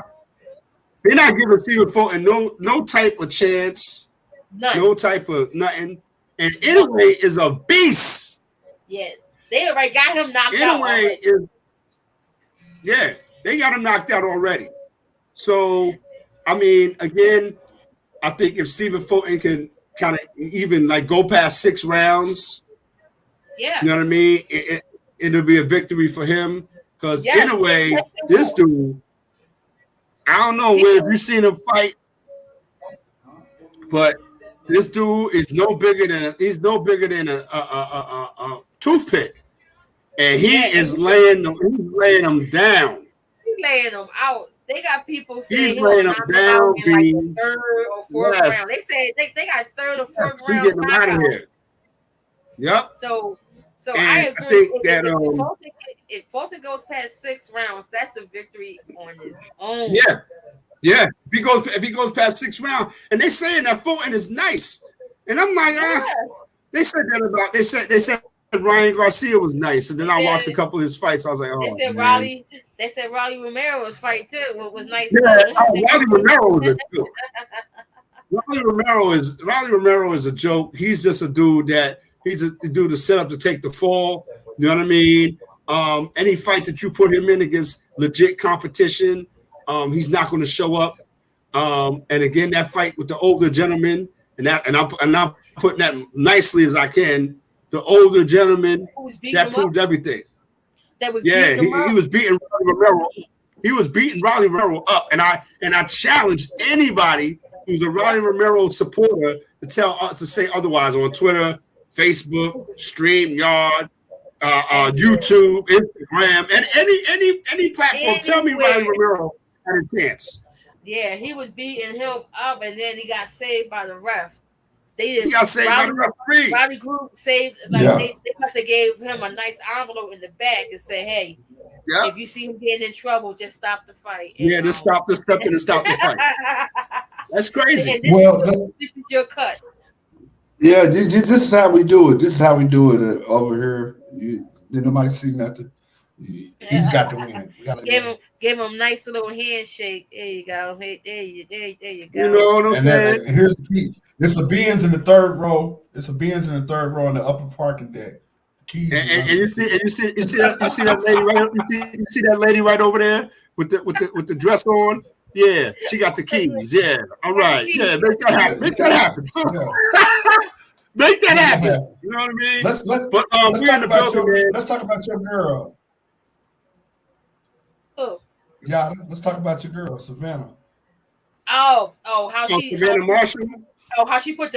They're not giving Stephen Fulton no type of chance. None. No type of nothing. And Inoue is a beast. Yeah, they already got him knocked out. They got him knocked out already. So, I mean, again, I think if Stephen Fulton can kind of even like go past 6 rounds, you know what I mean? It'll be a victory for him. Because in a way, this dude, I don't know if you've seen him fight, but this dude is no bigger than a toothpick, and he is laying them down. He's laying them out. They got people saying he's laying them down in like the 3rd or 4th round. They say they got 3rd or 4th round. Getting them out of here. Yep. So I agree. I think if Fulton goes past 6 rounds, that's a victory on his own. Yeah. If he goes past 6 rounds, and they saying that Fulton is nice, and I'm like, they said that about they said Ryan Garcia was nice, and then I watched a couple of his fights. I was like, They said Rolly Romero's fight too was nice too. Rolly Romero was a joke. Rolly Romero is a joke. He's just a dude that. He's a dude to set up to take the fall. You know what I mean? Any fight that you put him in against legit competition, he's not going to show up. And again, that fight with the older gentleman, and I'm putting that nicely as I can. The older gentleman that proved everything. That was he was beating Rolly Romero. He was beating Rolly Romero up, and I challenge anybody who's a Rolly Romero supporter to say otherwise on Twitter, Facebook, StreamYard, YouTube, Instagram, and any platform. Tell me Rolly Romero had a chance. Yeah, he was beating him up, and then he got saved by the refs. He got saved by the referee. Roddy Group saved. They must have gave him a nice envelope in the back and said, "Hey, if you see him getting in trouble, just stop the fight." And, just step in and stop the fight. That's crazy. This is your cut. Yeah, this is how we do it. This is how we do it over here. Did nobody see nothing? He's got to win. Give him nice little handshake. There you go. Hey, there you go. You know what I'm saying? And here's the key. It's a Benz in the 3rd row. It's a Benz in the 3rd row on the upper parking deck. And you see that lady right. You see that lady right over there with the dress on. Yeah, she got the keys. Yeah, all right. Yeah, make that happen. Make that happen. Make that happen. You know what I mean? Let's talk about your girl. Oh. Yeah, let's talk about your girl, Savannah. how Savannah Marshall. how she beat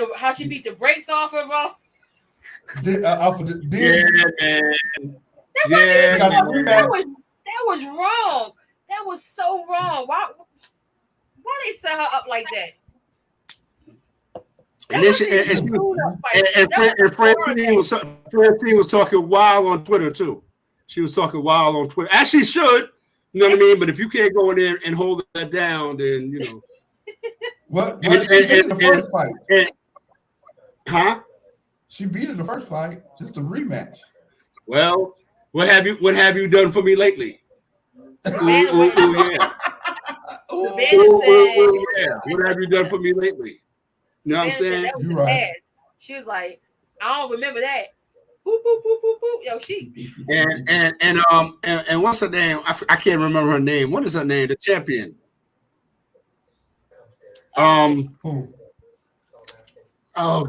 the brakes off of her. Yeah, man. That was wrong. That was so wrong. Why they set her up like that? Francine was talking wild on Twitter too. She was talking wild on Twitter, as she should. You know what I mean? But if you can't go in there and hold that down, then you know. What? She beat it in the first fight. Huh? She beat it in the first fight. Just a rematch. Well, what have you done for me lately? Savannah yeah. Yeah. What have you done for me lately? You know what I'm saying? That was the past. She was like, I don't remember that. Boop, boop, boop, boop, boop. Yo, she. And what's her name? I can't remember her name. What is her name? The champion. Oh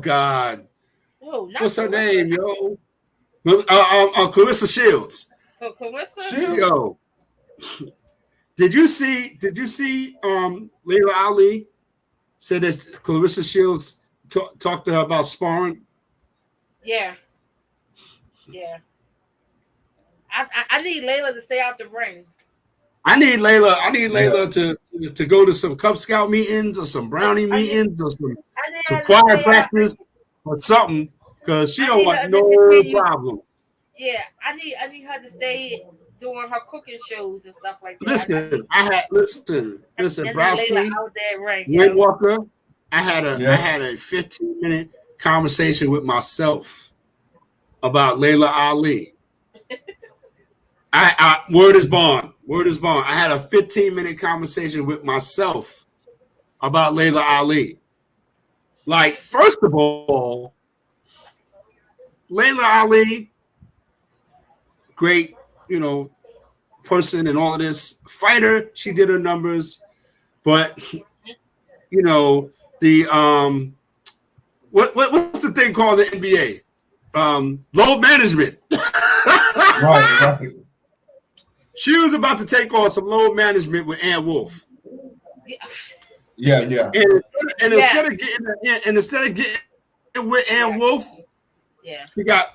God. What's her name, yo? Clarissa Shields. So Clarissa? Yo. Did you see Layla Ali said that Clarissa Shields talked to her about sparring? Yeah. I need Layla to stay out the ring. I need Layla to go to some Cub Scout meetings or some Brownie meetings or some choir practice or something, because she don't want no problems. Yeah, I need her to stay doing her cooking shows and stuff like that. Listen, Browski, Windwalker. I had a 15-minute conversation with myself about Layla Ali. Word is bond. I had a 15-minute conversation with myself about Layla Ali. Like, first of all, Layla Ali, great, person and all of this. Fighter, she did her numbers, but the what's the thing called the NBA? Load management. Right. She was about to take on some load management with Ann Wolf. Yeah. Instead of getting with Ann Wolf,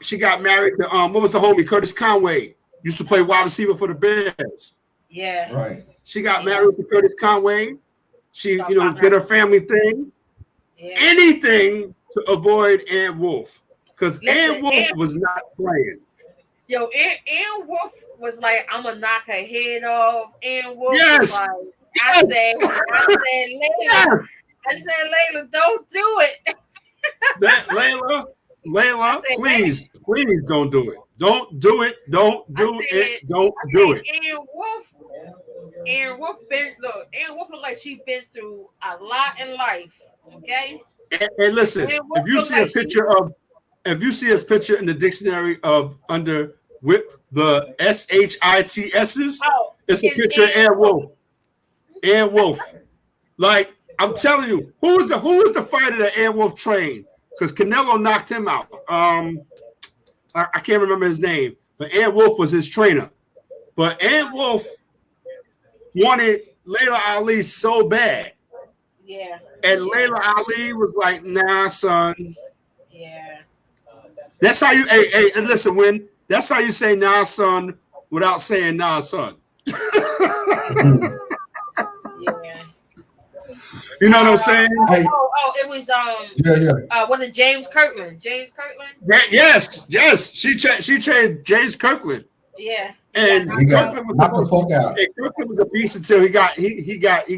she got married to what was the homie, Curtis Conway, used to play wide receiver for the Bears. Yeah. Right. She got married to Curtis Conway. She did her family thing. Yeah. Anything to avoid Ann Wolf, because Ann Wolf was not playing. Yo, Ann Wolf was like, I'm gonna knock her head off. Ann Wolf was like, I said, Layla, don't do it. Layla, please don't do it. Don't do it. Don't do it. Don't do it. Ann Wolf looked like she's been through a lot in life. Okay. And listen, if you see a picture in the dictionary of under with the SHITS's, it's a picture of Ann Wolf. Ann Wolf. Like, I'm telling you, who was the fighter that Ann Wolf trained? Because Canelo knocked him out. I can't remember his name, but Ann Wolf was his trainer. But Ann Wolf wanted Layla Ali so bad. Yeah. And Layla Ali was like, nah, son. Yeah. That's how you listen, Win. That's how you say nah, son, without saying nah, son. Yeah. You know what I'm saying? It was was it James Kirkland? James Kirkland? Yes. She trained James Kirkland. Yeah. And Kirkland was a beast until he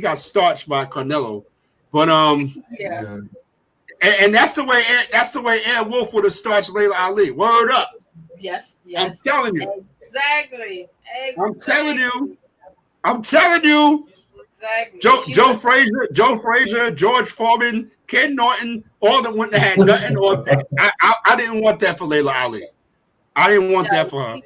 got starched by Canelo. But yeah. And that's the way Ann Wolf would have starched Layla Ali. Word up. Yes. I'm telling you. Exactly. I'm telling you. Exactly. Joe Frazier, George Foreman, Ken Norton, all of them wouldn't have had nothing on that. I didn't want that for Layla Ali. I didn't want that for her.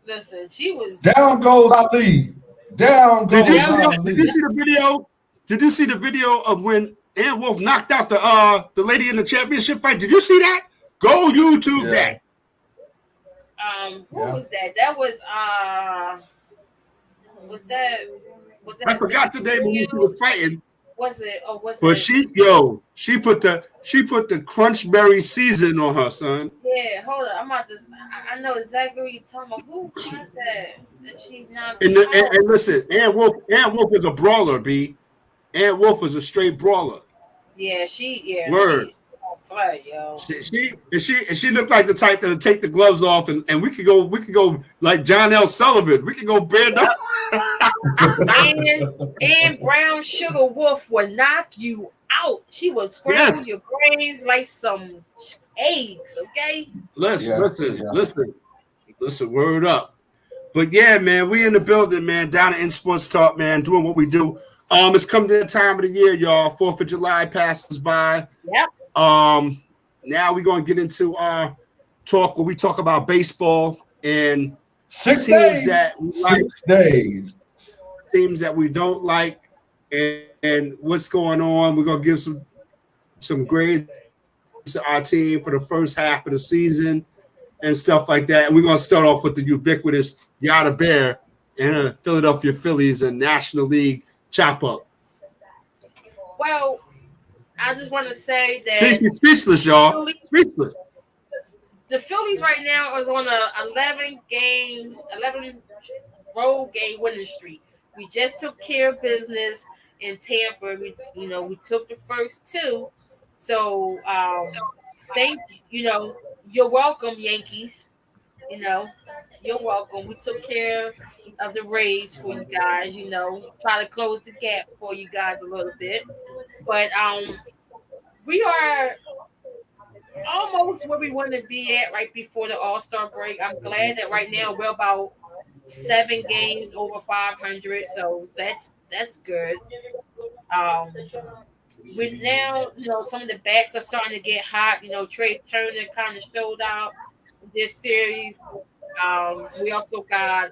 Listen, she was down goes Ali. Down goes Ali. Did you see the video? Did you see the video of when Ann Wolf knocked out the lady in the championship fight? Did you see that? Go YouTube that. What was that? That was was that I forgot the name when she was fighting. Was it or was But it? she put the crunchberry season on her, son. Yeah, hold on. I'm about to. I know exactly what you're talking about. Who was that? That she knocked out? And listen, Ann Wolf is a brawler, B. Ann Wolf is a straight brawler. Yeah, she. Yeah, Word. she on fire, yo. She looked like the type that would take the gloves off and we could go like John L. Sullivan. We could go band up. Yep. And Brown Sugar Wolf would knock you out. She would scramble Yes. your brains like some eggs. Okay. Listen. Word up. But yeah, man, we in the building, man. Down in Sports Talk, man, doing what we do. It's come to the time of the year, y'all. 4th of July passes by. Yep. Now we're gonna get into our talk where we talk about baseball and 6 teams days. that we like, 6 days. teams that we don't like, and what's going on. We're gonna give some grades to our team for the first half of the season and stuff like that. And we're gonna start off with the ubiquitous Yada Bear and Philadelphia Phillies and National League chop up. Well, I just want to say that See, she's speechless, y'all. Speechless. the Phillies right now is on a 11 road game winning streak. We just took care of business in Tampa. We took the first two. So thank you're welcome, Yankees. You know, you're welcome. We took care of the Rays for you guys. Try to close the gap for you guys a little bit. But we are almost where we want to be at right before the All-Star break. I'm glad that right now we're about 7 games over 500, so that's good. Um, we now, some of the bats are starting to get hot. Trey Turner kind of showed out this series. We also got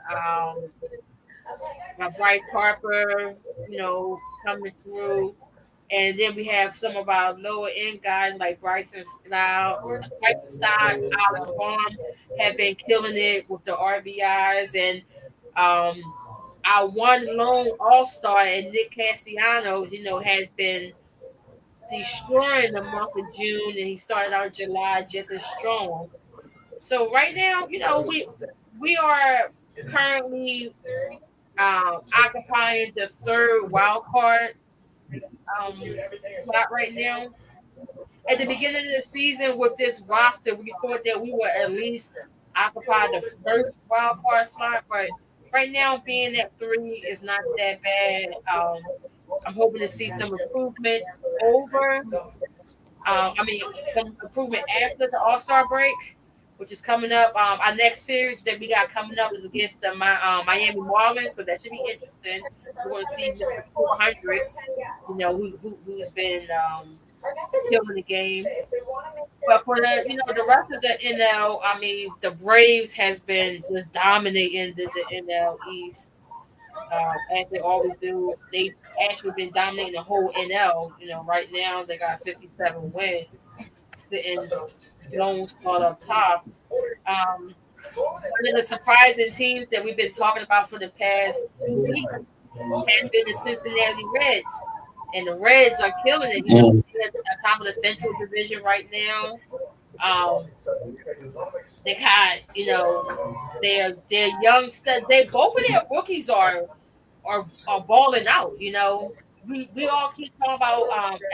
Bryce Harper, coming through. And then we have some of our lower end guys like Bryson Stott, Alec Baum have been killing it with the RBIs, and our one lone All Star and Nick Castellanos, has been destroying the month of June, and he started out July just as strong. So right now, we are currently occupying the third wild card spot right now. At the beginning of the season with this roster, we thought that we would at least occupy the first wild card slot, but right now being at 3 is not that bad. I'm hoping to see some improvement over. Some improvement after the All Star break, which is coming up. Our next series that we got coming up is against the Miami Marlins, so that should be interesting. We're going to see Mr. 400, who's been killing the game. But for the rest of the NL, the Braves has been just dominating the NL East, as they always do. They've actually been dominating the whole NL. Right now they got 57 wins, sitting lone spot up top. One of the surprising teams that we've been talking about for the past 2 weeks has been the Cincinnati Reds. And the Reds are killing it. They're at the top of the Central Division right now. They got, their young stud. They both of their rookies are balling out. We all keep talking about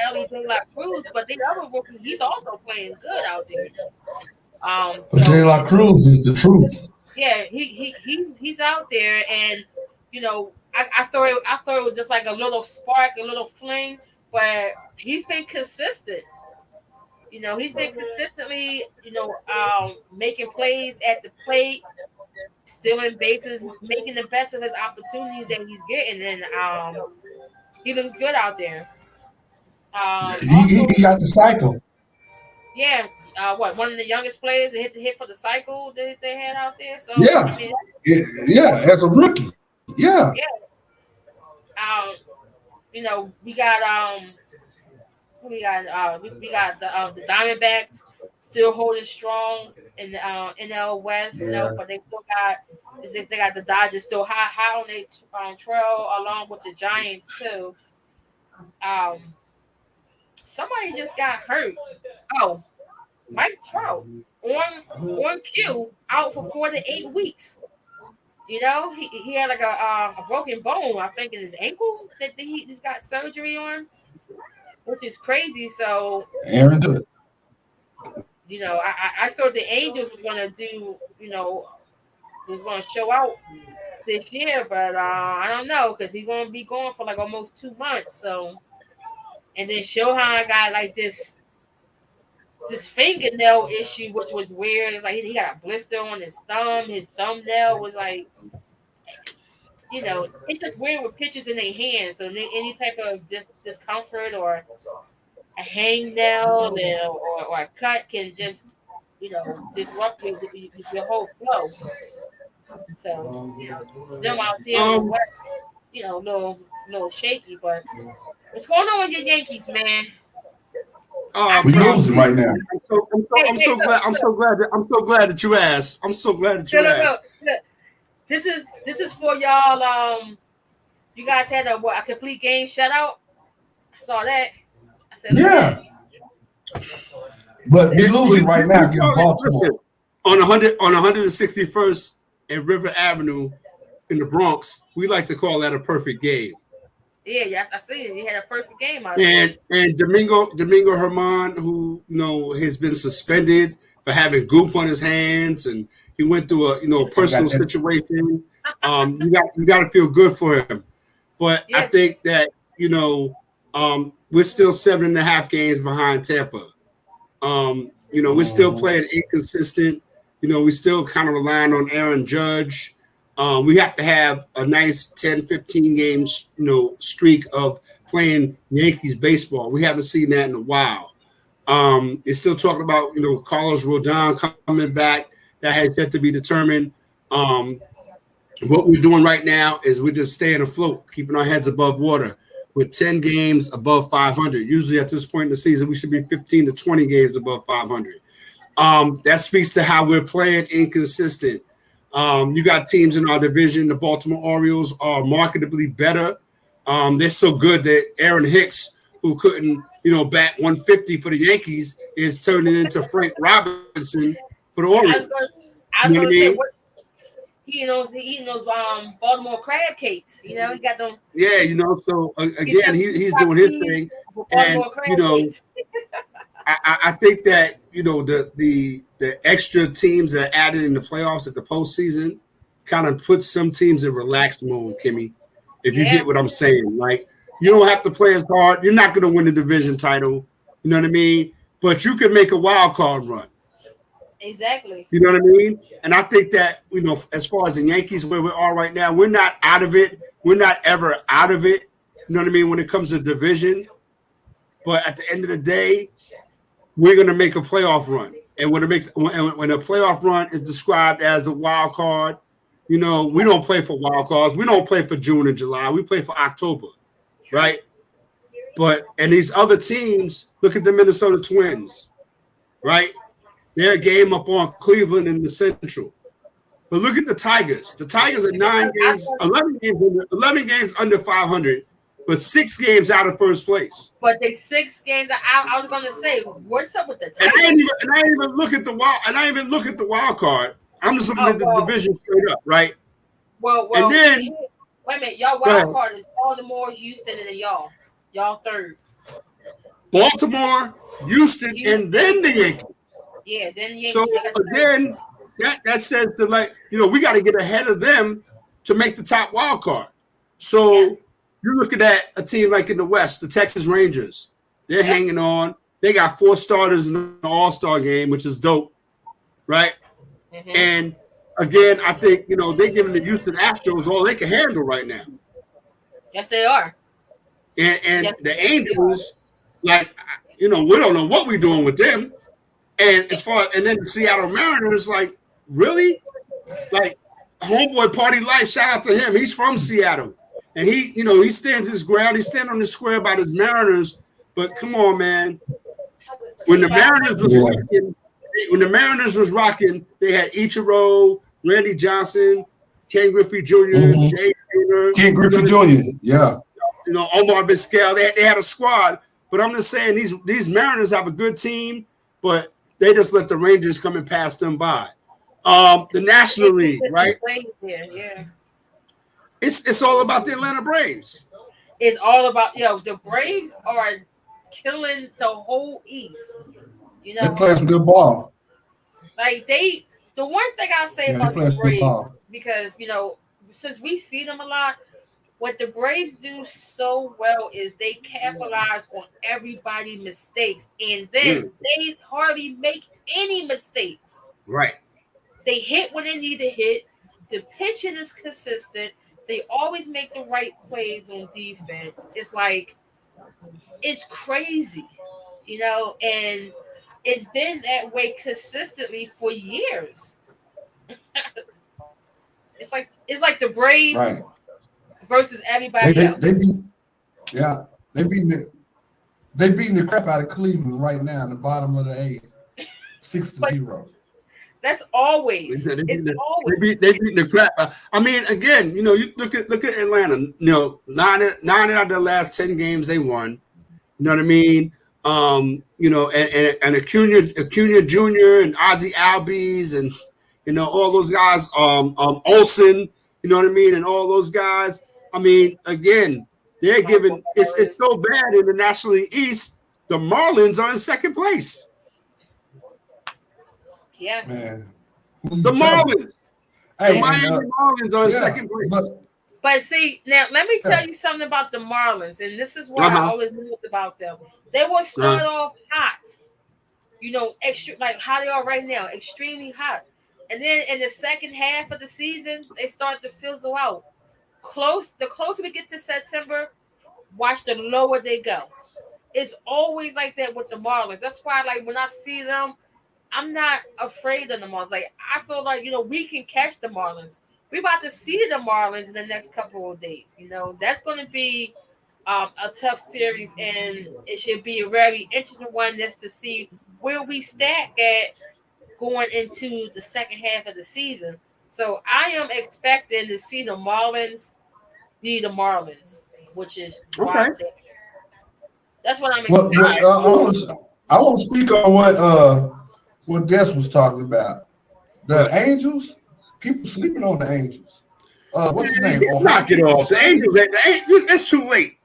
Ellie De La Cruz, but the other rookie, he's also playing good out there. But De La Cruz is the truth. Yeah, he's out there, and I thought it was just like a little spark, a little fling, but he's been consistent. He's been consistently, making plays at the plate, stealing bases, making the best of his opportunities that he's getting, and he looks good out there. Also, He got the cycle. yeah, one of the youngest players that hit for the cycle that they had out there. So Yeah. Yeah, as a rookie. Yeah. yeah, we got we got the Diamondbacks still holding strong in the NL West, Yeah. but they still got they got the Dodgers still high on their trail along with the Giants too. somebody just got hurt. Oh, Mike Trout on cue out for 4 to 8 weeks. You know, he had like a broken bone, I think, in his ankle that he just got surgery on, which is crazy. So, Aaron did. you know, I thought the Angels was gonna do, was gonna show out this year, but I don't know because he's gonna be gone for like almost 2 months. So, and then Shohei got like this fingernail issue, which was weird. It's like he got a blister on his thumb. His thumbnail was like, it's just weird with pitchers in their hands. So any type of discomfort or a hangnail or a cut can just, disrupt your whole flow. So, them out there, a little shaky. But what's going on with your Yankees, man? We're losing right now. I'm so glad that you asked. I'm so glad that you asked. Look. This is for y'all. You guys had a complete game shutout. I saw that. I said, yeah. But we're losing right now against Baltimore. On 161st and River Avenue in the Bronx, we like to call that a perfect game. Yeah, I see it. He had a perfect game out there. And Domingo Herman, who has been suspended for having goop on his hands, and he went through a personal situation. You got to feel good for him. But I think that we're still 7.5 games behind Tampa. We're still playing inconsistent. We still kind of relying on Aaron Judge. We have to have a nice 10, 15 games, streak of playing Yankees baseball. We haven't seen that in a while. It's still talking about, Carlos Rodon coming back. That has yet to be determined. What we're doing right now is we're just staying afloat, keeping our heads above water. With 10 games above 500. Usually at this point in the season, we should be 15 to 20 games above 500. That speaks to how we're playing inconsistent. You got teams in our division. The Baltimore Orioles are marketably better. They're so good that Aaron Hicks, who couldn't, bat 150 for the Yankees, is turning into Frank Robinson for the Orioles. I was going to say, he eating those Baltimore crab cakes. He got them. Yeah, so again, he's doing his thing. And, I think that, the extra teams that are added in the playoffs at the postseason kind of puts some teams in relaxed mode, Kimmy, if you get what I'm saying. Like, you don't have to play as hard. You're not going to win the division title. You know what I mean? But you can make a wild card run. Exactly. You know what I mean? And I think that, as far as the Yankees, where we are right now, we're not out of it. We're not ever out of it. You know what I mean? When it comes to division. But at the end of the day, we're going to make a playoff run. And when a playoff run is described as a wild card, we don't play for wild cards. We don't play for June and July. We play for October, right? And these other teams, look at the Minnesota Twins, right? They're a game up on Cleveland in the Central. But look at the Tigers. The Tigers are 11 games under 500, but 6 games out of first place. But they 6 games. I was going to say, what's up with the Tigers? And I didn't even look at the wild card. I'm just looking at the division straight up, right? Well, and then wait a minute. Y'all wild card is Baltimore, Houston, and then y'all. Y'all third. Baltimore, Houston, and then the Yankees. Yeah, then the Yankees. So again, that says that we got to get ahead of them to make the top wild card. So you're looking at a team like in the West, the Texas Rangers. They're hanging on. They got 4 starters in the All-Star game, which is dope, right? Mm-hmm. And again, I think they're giving the Houston Astros all they can handle right now. Yes, they are. And the Angels, we don't know what we're doing with them. And and then the Seattle Mariners, really? Homeboy Party Life, shout out to him. He's from Seattle. And he stands his ground. He stands on the square about his Mariners. But come on, man. When the Mariners was rocking, they had Ichiro, Randy Johnson, Ken Griffey Jr., Jay Taylor. Ken Griffey Jr., yeah. Omar Vizquel. They had a squad, but I'm just saying these Mariners have a good team, but they just let the Rangers come and pass them by. The National League, right? Yeah. It's all about the Atlanta Braves. It's all about the Braves are killing the whole East. They play some good ball. Like the one thing I'll say about the Braves, because since we see them a lot, what the Braves do so well is they capitalize on everybody's mistakes, and then they hardly make any mistakes. Right. They hit when they need to hit. The pitching is consistent. They always make the right plays on defense. It's like, it's crazy, and it's been that way consistently for years. It's like the Braves versus everybody else. They're beating the crap out of Cleveland right now in the bottom of the 8th, 6-0. That's always. They beat the crap. I mean, again, you look at Atlanta. 9 out of the last 10 games they won. You know what I mean? And Acuna Jr. and Ozzie Albies and all those guys. Olsen. You know what I mean? And all those guys. I mean, again, they're giving. It's so bad in the National League East. The Marlins are in second place. Yeah, man. The Marlins. The Miami Marlins are in second place. But see, now let me tell you something about the Marlins, and this is what I always knew about them. They will start off hot, extra like how they are right now, extremely hot, and then in the second half of the season, they start to fizzle out. The closer we get to September, watch the lower they go. It's always like that with the Marlins. That's why, like, when I see them, I'm not afraid of the Marlins. Like, I feel like, we can catch the Marlins. We're about to see the Marlins in the next couple of days. That's going to be a tough series, and it should be a very interesting one just to see where we stack at going into the second half of the season. So I am expecting to see the Marlins be the Marlins, which is okay. That's what I'm expecting. I want to speak on what Des was talking about. The Angels, people sleeping on the Angels. What's his name? Knock it off. The Angels, it's too late.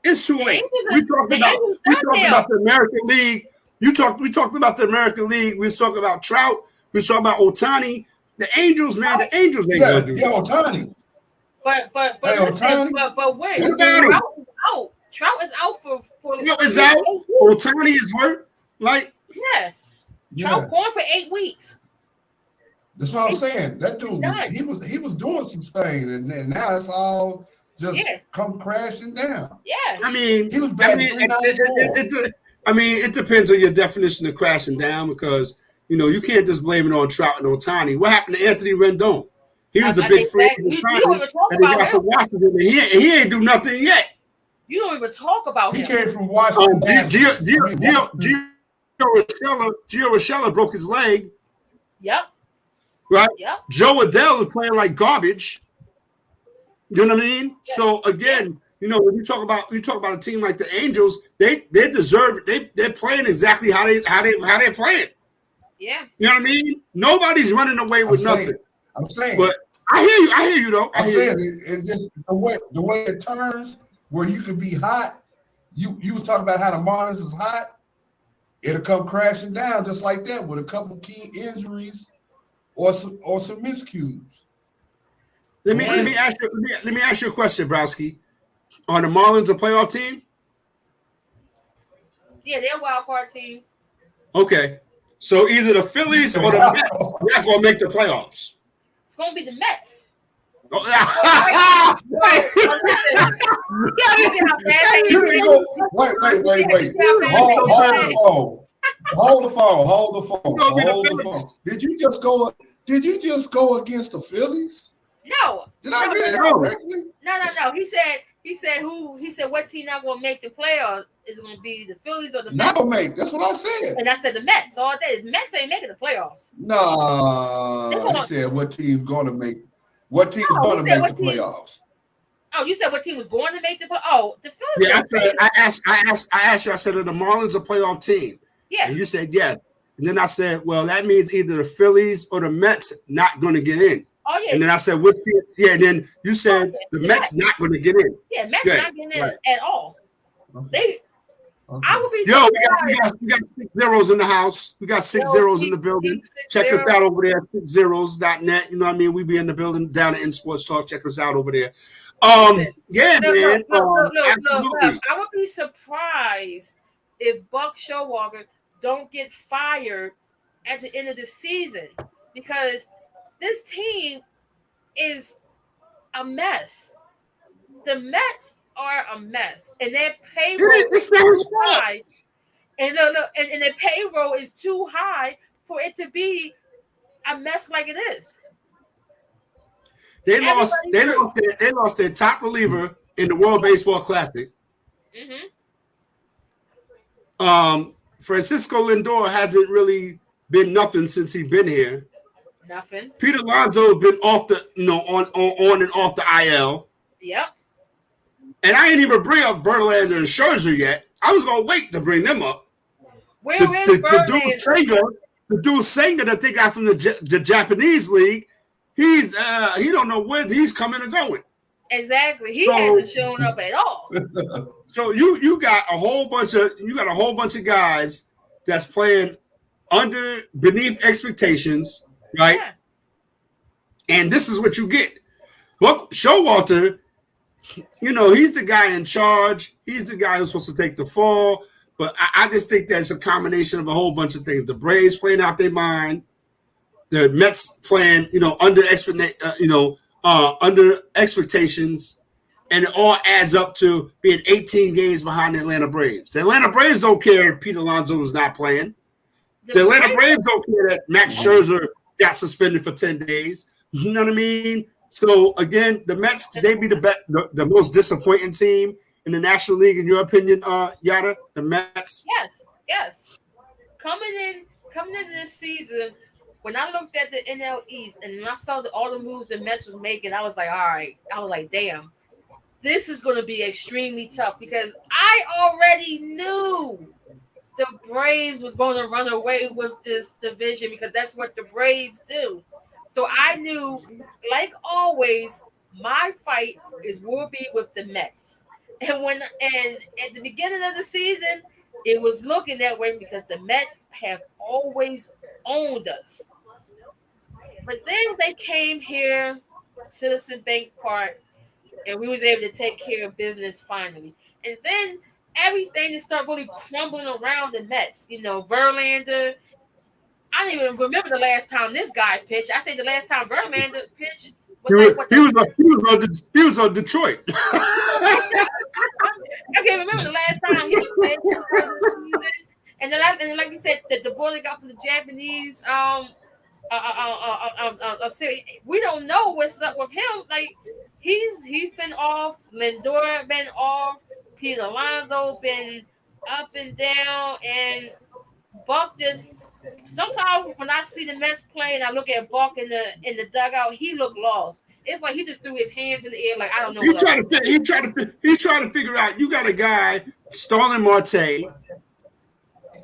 It's too late. We talked about the American League. We talked about the American League. We was talking about Trout. We was talking about Ohtani. The Angels, man, the Angels ain't gonna do that. Ohtani. But wait, Trout is out for Trout is out. Ohtani is hurt. Like, Trout gone for 8 weeks. That's what I'm saying. That dude he was doing some things, and now it's all just come crashing down. Yeah. I mean, he was bad. It depends on your definition of crashing down, because you can't just blame it on Trout and Ohtani. What happened to Anthony Rendon? He was a big free agent that he got from Washington, and he ain't do nothing yet. You don't even talk about him. He came from Washington. Gio Urshela broke his leg. Yep. Right? Yep. Joe Adele is playing like garbage. You know what I mean? Yep. So again, when you talk about a team like the Angels, they deserve it. They're playing exactly how they're playing. Yeah. You know what I mean? Nobody's running away with nothing. I'm saying, but I hear you though. I'm saying it just the way it turns, where you can be hot. You was talking about how the Marlins is hot. It'll come crashing down just like that with a couple key injuries or some miscues. Let me ask you a question, Browski. Are the Marlins a playoff team? Yeah, they're a wild card team. Okay. So either the Phillies or the Mets, they're going to make the playoffs. It's going to be the Mets. Wait. Hold the phone. Did you just go against the Phillies? No. Did I read it correctly? No. He said what team not gonna make the playoffs is gonna be the Phillies or the Mets. Not gonna make. That's what I said. And I said the Mets all day. The Mets ain't making the playoffs. No. He said what team's gonna make. What team's gonna make the playoffs? Oh, you said what team was going to make the play? Oh, the Phillies. Yeah, I asked you. I said, are the Marlins a playoff team? Yeah. And you said yes. And then I said, well, that means either the Phillies or the Mets not going to get in. Oh yeah. And then I said, which team? Yeah. And then you said the Mets not going to get in. Yeah, Mets Good. not getting in Right. at all. They. Okay. I would be. Yo, we got 6 zeros in the house. We got 6 zeros in the building. Check us out over there at 6zeros.net. You know what I mean? We be in the building down at Sportstalk. Check us out over there. Yeah, man. Absolutely. I would be surprised if Buck Showalter don't get fired at the end of the season, because this team is a mess. The Mets are a mess, and their payroll is too high. And their payroll is too high for it to be a mess like it is. They lost their top reliever in the World Baseball Classic. Mm-hmm. Francisco Lindor hasn't really been nothing since he's been here. Nothing. Pete Alonso has been off the on and off the IL. Yep. And I ain't even bring up Verlander and Scherzer yet. I was gonna wait to bring them up. Where is Verlander? The dude Senga that they got from the Japanese league, he don't know where he's coming and going. Exactly. He hasn't shown up at all. So you got a whole bunch of guys that's playing beneath expectations, right? Yeah. And this is what you get. Buck Showalter, he's the guy in charge. He's the guy who's supposed to take the fall. But I just think that's a combination of a whole bunch of things. The Braves playing out their mind. The Mets playing, under expectations. And it all adds up to being 18 games behind the Atlanta Braves. The Atlanta Braves don't care if Pete Alonso is not playing. The Atlanta Braves don't care that Max Scherzer got suspended for 10 days. You know what I mean? So, again, the Mets, they be the most disappointing team in the National League, in your opinion, Yada? The Mets? Yes. Coming into this season, when I looked at the NL East and I saw all the moves the Mets was making, I was like, all right. I was like, damn, this is going to be extremely tough, because I already knew the Braves was going to run away with this division, because that's what the Braves do. So I knew, like always, my fight will be with the Mets. And at the beginning of the season, it was looking that way, because the Mets have always owned us. But then they came here, Citizen Bank Park, and we was able to take care of business finally. And then everything just started really crumbling around the Mets. Verlander. I don't even remember the last time this guy pitched. I think the last time Verlander pitched was he was on Detroit. I can't remember the last time he played the season. And then, like you said, the boy that got from the Japanese series, we don't know what's up with him. Like he's been off. Lindor been off. Pete Alonso been up and down, and Buck just. Sometimes when I see the Mets play and I look at Buck in the dugout, he looked lost. It's like he just threw his hands in the air, like I don't know. He's trying to figure out. You got a guy, Starlin Marte.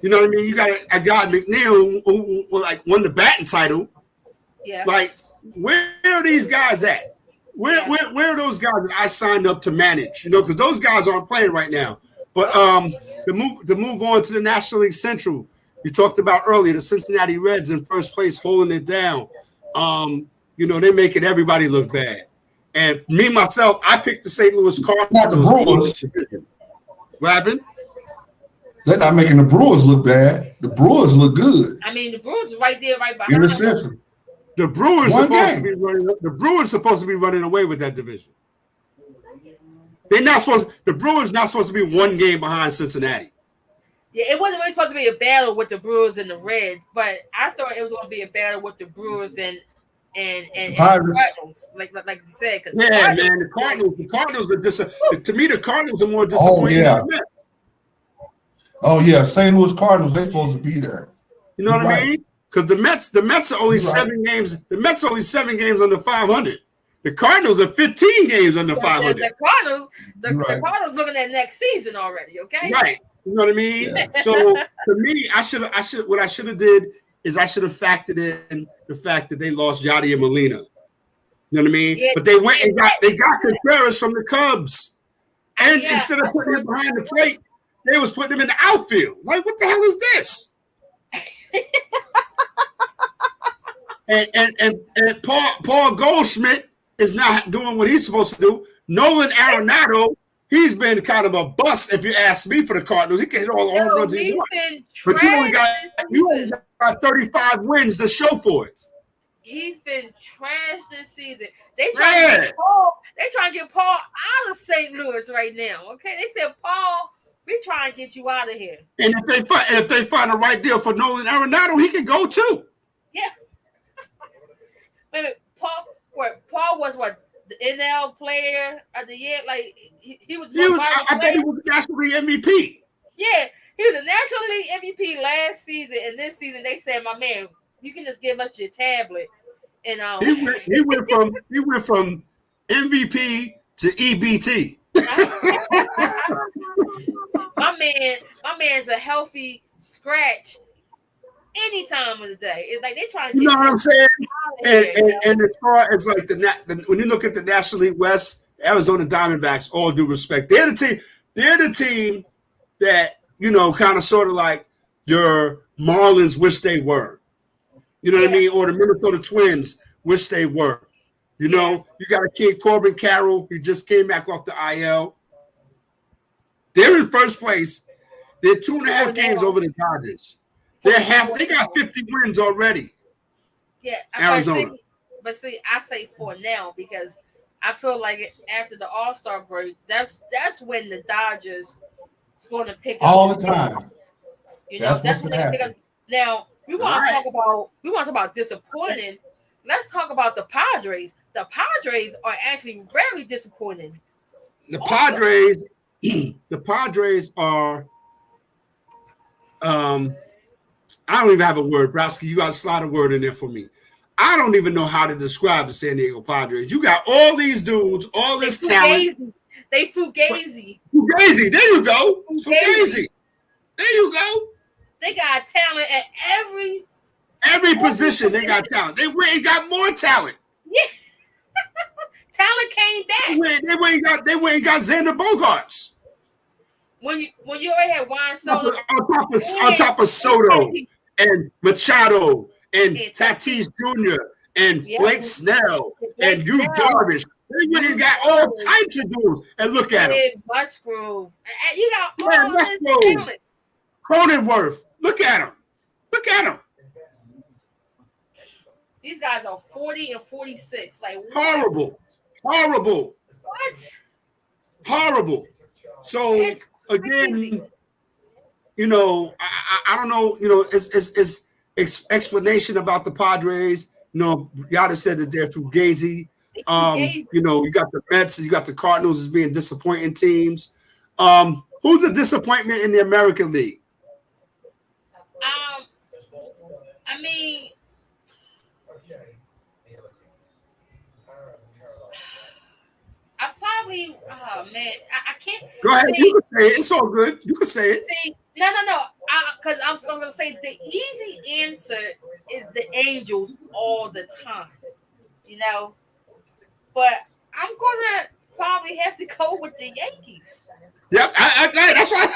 You know what I mean? You got a guy, McNeil, who like won the batting title. Yeah. Like, where are these guys at? Where are those guys that I signed up to manage? Because those guys aren't playing right now. But to move on to the National League Central. You talked about earlier the Cincinnati Reds in first place, holding it down. They're making everybody look bad. And me, myself, I picked the St. Louis Cardinals. Not the Brewers. What happened? They're not making the Brewers look bad. The Brewers look good. I mean, the Brewers are right there, right behind in the Central. The Brewers supposed to be running away with that division. The Brewers not supposed to be one game behind Cincinnati. Yeah, it wasn't really supposed to be a battle with the Brewers and the Reds, but I thought it was going to be a battle with the Brewers and the Cardinals, like you said. Yeah, man, the Cardinals are to me, the Cardinals are more disappointing than the Mets. Oh yeah, St. Louis Cardinals, they're supposed to be there. You know what I mean? Because the Mets are only 7 games. The Mets are only 7 games under 500. The Cardinals are 15 games under 500. The Cardinals, Right. the Cardinals looking at next season already. Okay. Right. You know what I mean? Yeah. So to me, what I should have did is I should have factored in the fact that they lost Yadier Molina. You know what I mean? Yeah, but they went yeah, and got Contreras from the Cubs. And instead of putting him behind the plate, they was putting him in the outfield. Like, what the hell is this? and Paul Goldschmidt is not doing what he's supposed to do. Nolan Arenado, he's been kind of a bust, if you ask me, for the Cardinals. He can hit all the home runs he wants. But you only got 35 wins to show for it. He's been trashed this season. They trying to get Paul out of St. Louis right now. Okay, they said, Paul, we trying to get you out of here. And if they find the right deal for Nolan Arenado, he can go too. Yeah. Wait a minute, Paul was what, the NL player of the year? Like he was. I bet he was a National League MVP. Yeah, he was a National League MVP last season, and this season they said, "My man, you can just give us your tablet." And he went from MVP to EBT. my man's a healthy scratch any time of the day. It's like they trying to get you know what I'm saying? Here, and as far as like when you look at the National League West, Arizona Diamondbacks, all due respect, they're the team that, you know, kind of sort of like your Marlins wish they were. You know what I mean? Or the Minnesota Twins wish they were. You know, you got a kid, Corbin Carroll. He just came back off the IL. They're in first place. They're 2.5 games over the Dodgers. They got 50 wins already. Yeah, Arizona. But see, I say for now because I feel like after the All-Star break, that's when the Dodgers is going to pick up all the time. You know, that's when they pick up. Now we want to talk about disappointing. Let's talk about the Padres. The Padres are actually very disappointing. The Padres are. I don't even have a word, Browski. You got to slide a word in there for me. I don't even know how to describe the San Diego Padres. You got all these dudes, all this talent. They fugazi. Fugazi. There you go. Fugazi. There you go. They got talent at every position. They got talent. They went and got more talent. Yeah. Talent came back. They went and got Xander Bogaerts. When you already had Juan Soto on top of Soto and Machado and Tatis Jr. and Blake Snell and Yu Darvish. They went and got all types of dudes. And look at them. Musgrove. You got all this talent. Cronenworth. Look at him. Look at him. These guys are 40 and 46. Like what? Horrible. What? Horrible. So again, you know, I don't know. You know, it's explanation about the Padres. You know, Yada said that they're fugazi. You know, you got the Mets, you got the Cardinals as being disappointing teams. Who's a disappointment in the American League? I mean, I probably, I can't. Go ahead, you can say it. It's all good. You can say it. See, no. Because I'm going to say the easy answer is the Angels all the time, you know. But I'm going to probably have to go with the Yankees. Yep, that's what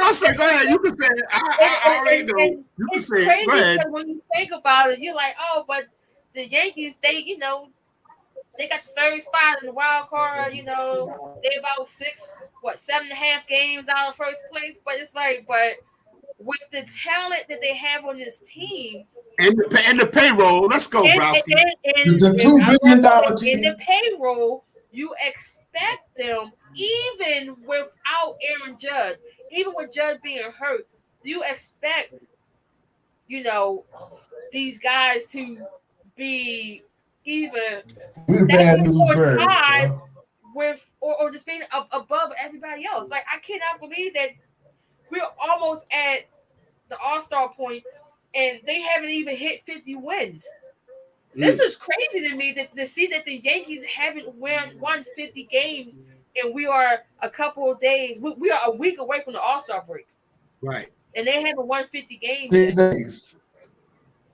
I said. Go ahead, you can say it. I already know. You can say it. Go ahead. When you think about it, you're like, oh, but the Yankees, they got the third spot in the wild card. You know, they about 7.5 games out of first place. But it's like, but with the talent that they have on this team. And the payroll, let's go, Browski. The $2 billion team. In the payroll, you expect them, even without Aaron Judge, even with Judge being hurt, you expect, you know, these guys to be either with or just being above everybody else. Like, I cannot believe that we're almost at the All-Star point and they haven't even hit 50 wins. This is crazy to me to see that the Yankees haven't won 50 games, and we are a couple of days. We are a week away from the All-Star break, right? And they haven't won 50 games 6 yet. days.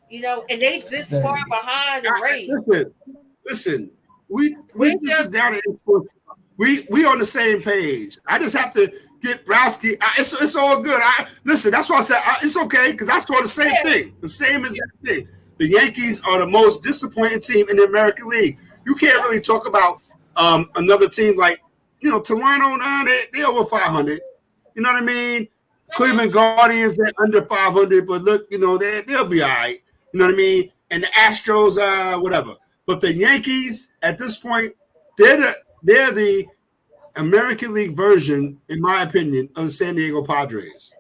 You know, and they this far behind the race. Listen. We this is down to we on the same page. I just have to get Browski. It's all good. Listen. That's why I said it's okay because I saw the same thing, the same exact thing. The Yankees are the most disappointing team in the American League. You can't really talk about another team like Toronto. They over 500. You know what I mean? Cleveland Guardians, they're under 500, but look, they'll be all right. You know what I mean? And the Astros, whatever. But the Yankees, at this point, they're the American League version, in my opinion, of the San Diego Padres.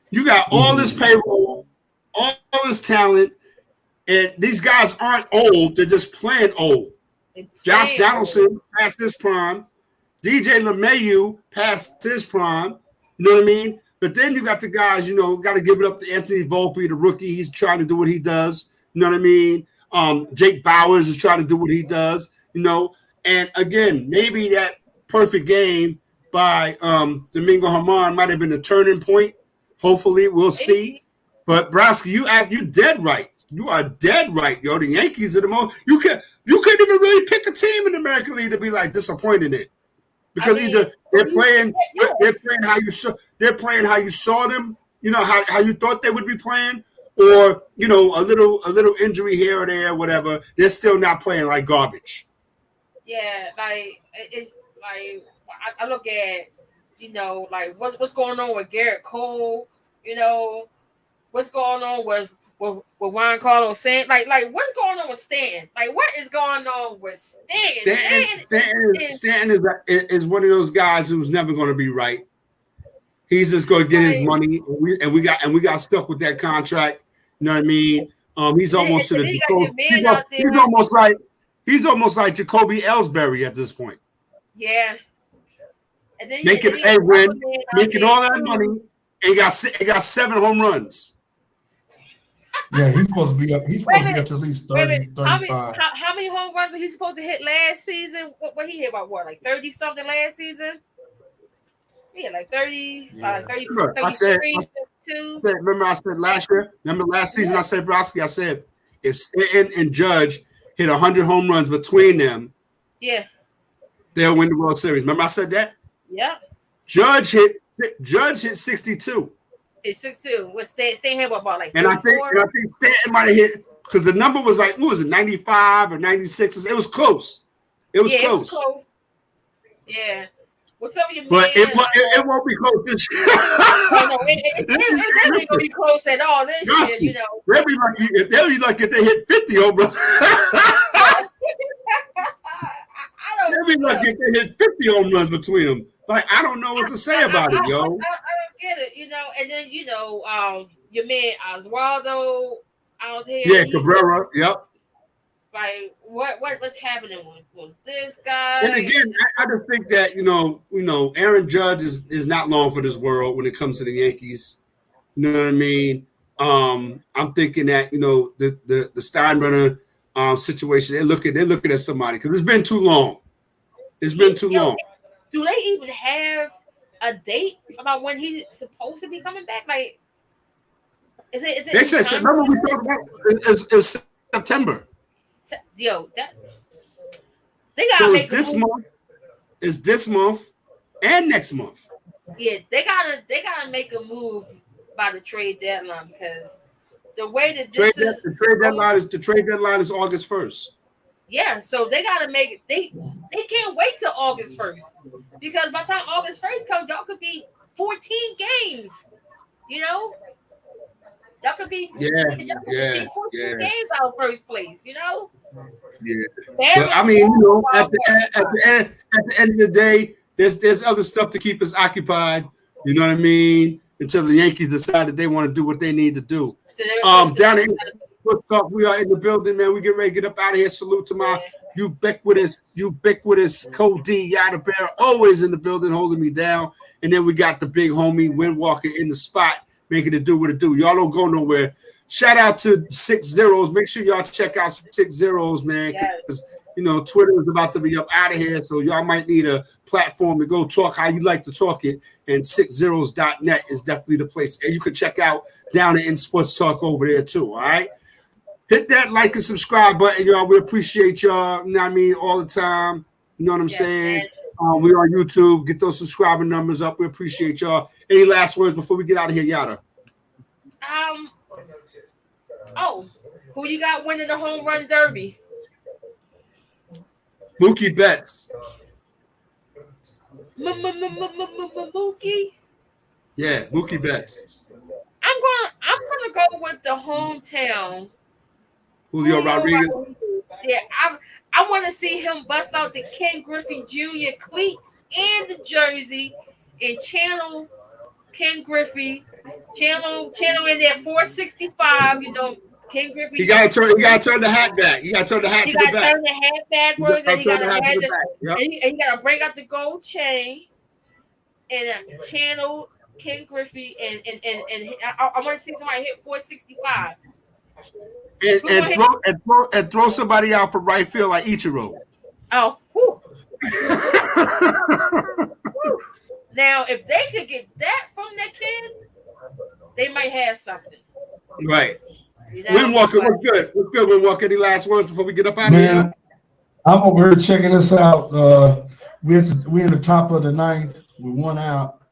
You got all this payroll, all this talent, and these guys aren't old. They're just playing old. Josh Donaldson past his prime. DJ LeMahieu past his prime. You know what I mean? But then you got the guys, got to give it up to Anthony Volpe, the rookie. He's trying to do what he does. You know what I mean? Jake Bowers is trying to do what he does, And again, maybe that perfect game by Domingo Germán might have been a turning point. Hopefully, we'll see. But Browski, you dead right. You are dead right, yo. The Yankees are the most. You couldn't even really pick a team in the American League to be like disappointed in it. Because either they're playing how you saw them, how you thought they would be playing, or a little injury here or there, whatever. They're still not playing like garbage. Yeah, like it's like I look at like what's going on with Garrett Cole, what's going on with Juan Carlos Stanton, like what's going on with Stanton? Like what is going on with Stanton? Stanton is one of those guys who's never going to be right. He's just going to get his money, and we got stuck with that contract. You know what I mean? He's almost to the he's almost like Jacoby Ellsbury at this point. Yeah. And then making all that money, and got 7 home runs. Yeah, he's supposed to be up. He's supposed to be up to at least 30, 35. How many home runs was he supposed to hit last season? What he hit about like 30 something last season? He had like 30, yeah. 30, remember, 33, remember I said last year? Remember last season I said, Browski, I said if Stanton and Judge hit 100 home runs between them, they'll win the World Series. Remember I said that? Yeah. Judge hit 62. It's 6-2. What Stanton had about like 34? And I think Stanton might have hit because the number was like, what was it, 95 or 96? It was close. It was close. Yeah. What's up, your but man? It won't be close this year. No, it ain't gonna be close at all this year. They'll be lucky if they hit 50 home runs. They'll be lucky if they hit 50 home runs between them. Like I don't know what to say about it, yo. I don't get it, and then your man Oswaldo out here. Yeah, Cabrera. Yep. Like what's happening with this guy? And again, I just think that Aaron Judge is not long for this world when it comes to the Yankees. You know what I mean? I'm thinking that the Steinbrenner situation. They're looking at somebody because it's been too long. It's been too long. Do they even have a date about when he's supposed to be coming back? Like, is it? They said. Remember we talked about it's September. Yo, they gotta make this month. It's this month and next month. Yeah, they gotta make a move by the trade deadline because the way that the trade deadline is August 1st. Yeah, so they gotta make it. They can't wait till August 1st because by the time August 1st comes, y'all could be 14 games. Y'all could be 14 games out of first place. Yeah, but I mean, at the end of the day, there's other stuff to keep us occupied. You know what I mean? Until the Yankees decide that they want to do what they need to do. Down in Sportstalk, we are in the building, man. We get ready to get up out of here. Salute to my ubiquitous Code D Yada Bear, always in the building, holding me down. And then we got the big homie Wind Walker in the spot, making it do what it do. Y'all don't go nowhere. shout out to 6 Zeros. Make sure y'all check out 6 Zeros, man. Because Twitter is about to be up out of here, so y'all might need a platform to go talk how you like to talk it. And 6zeros.net is definitely the place. And you can check out down in Sports Talk over there too. All right. Hit that like and subscribe button, y'all. We appreciate y'all. You know what I mean? All the time. You know what I'm saying? We are on YouTube. Get those subscriber numbers up. We appreciate y'all. Any last words before we get out of here, Yada? Who you got winning the home run derby? Mookie Betts. Mookie? Yeah, Mookie Betts. I'm gonna go with the hometown. Julio Rodriguez. Yeah, I want to see him bust out the Ken Griffey Jr. cleats and the jersey and channel Ken Griffey, channel in there 465. Ken Griffey. He gotta turn the hat back. You gotta turn the hat to the back. You gotta turn the hat backwards, and you gotta bring out the gold chain and channel Ken Griffey, and I want to see somebody hit 465. And throw somebody out for right field like Ichiro. Oh, whew. Whew. Now, if they could get that from that kid, they might have something. Right. Windwalker, what's good? What's good, Windwalker? Any last words before we get up out of here? I'm over here checking this out. We're in the top of the ninth with 1 out,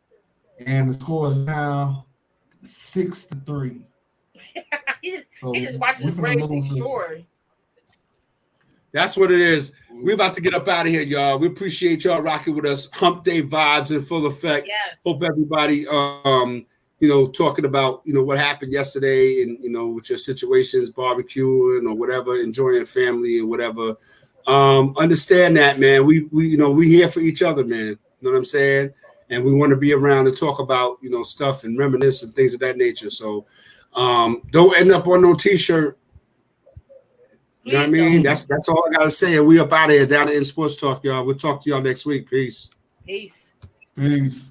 and the score is now 6-3. he just watching the Braves score. That's what it is. We're about to get up out of here, y'all. We appreciate y'all rocking with us. Hump Day vibes in full effect. Yes. Hope everybody, talking about, what happened yesterday and, with your situations, barbecuing or whatever, enjoying family or whatever. Understand that, man. We here for each other, man. You know what I'm saying? And we want to be around to talk about, stuff and reminisce and things of that nature. So don't end up on no t-shirt. You know what I mean? That's all I gotta say. And we up out of here down in Sports Talk, y'all. We'll talk to y'all next week. Peace. Peace. Peace.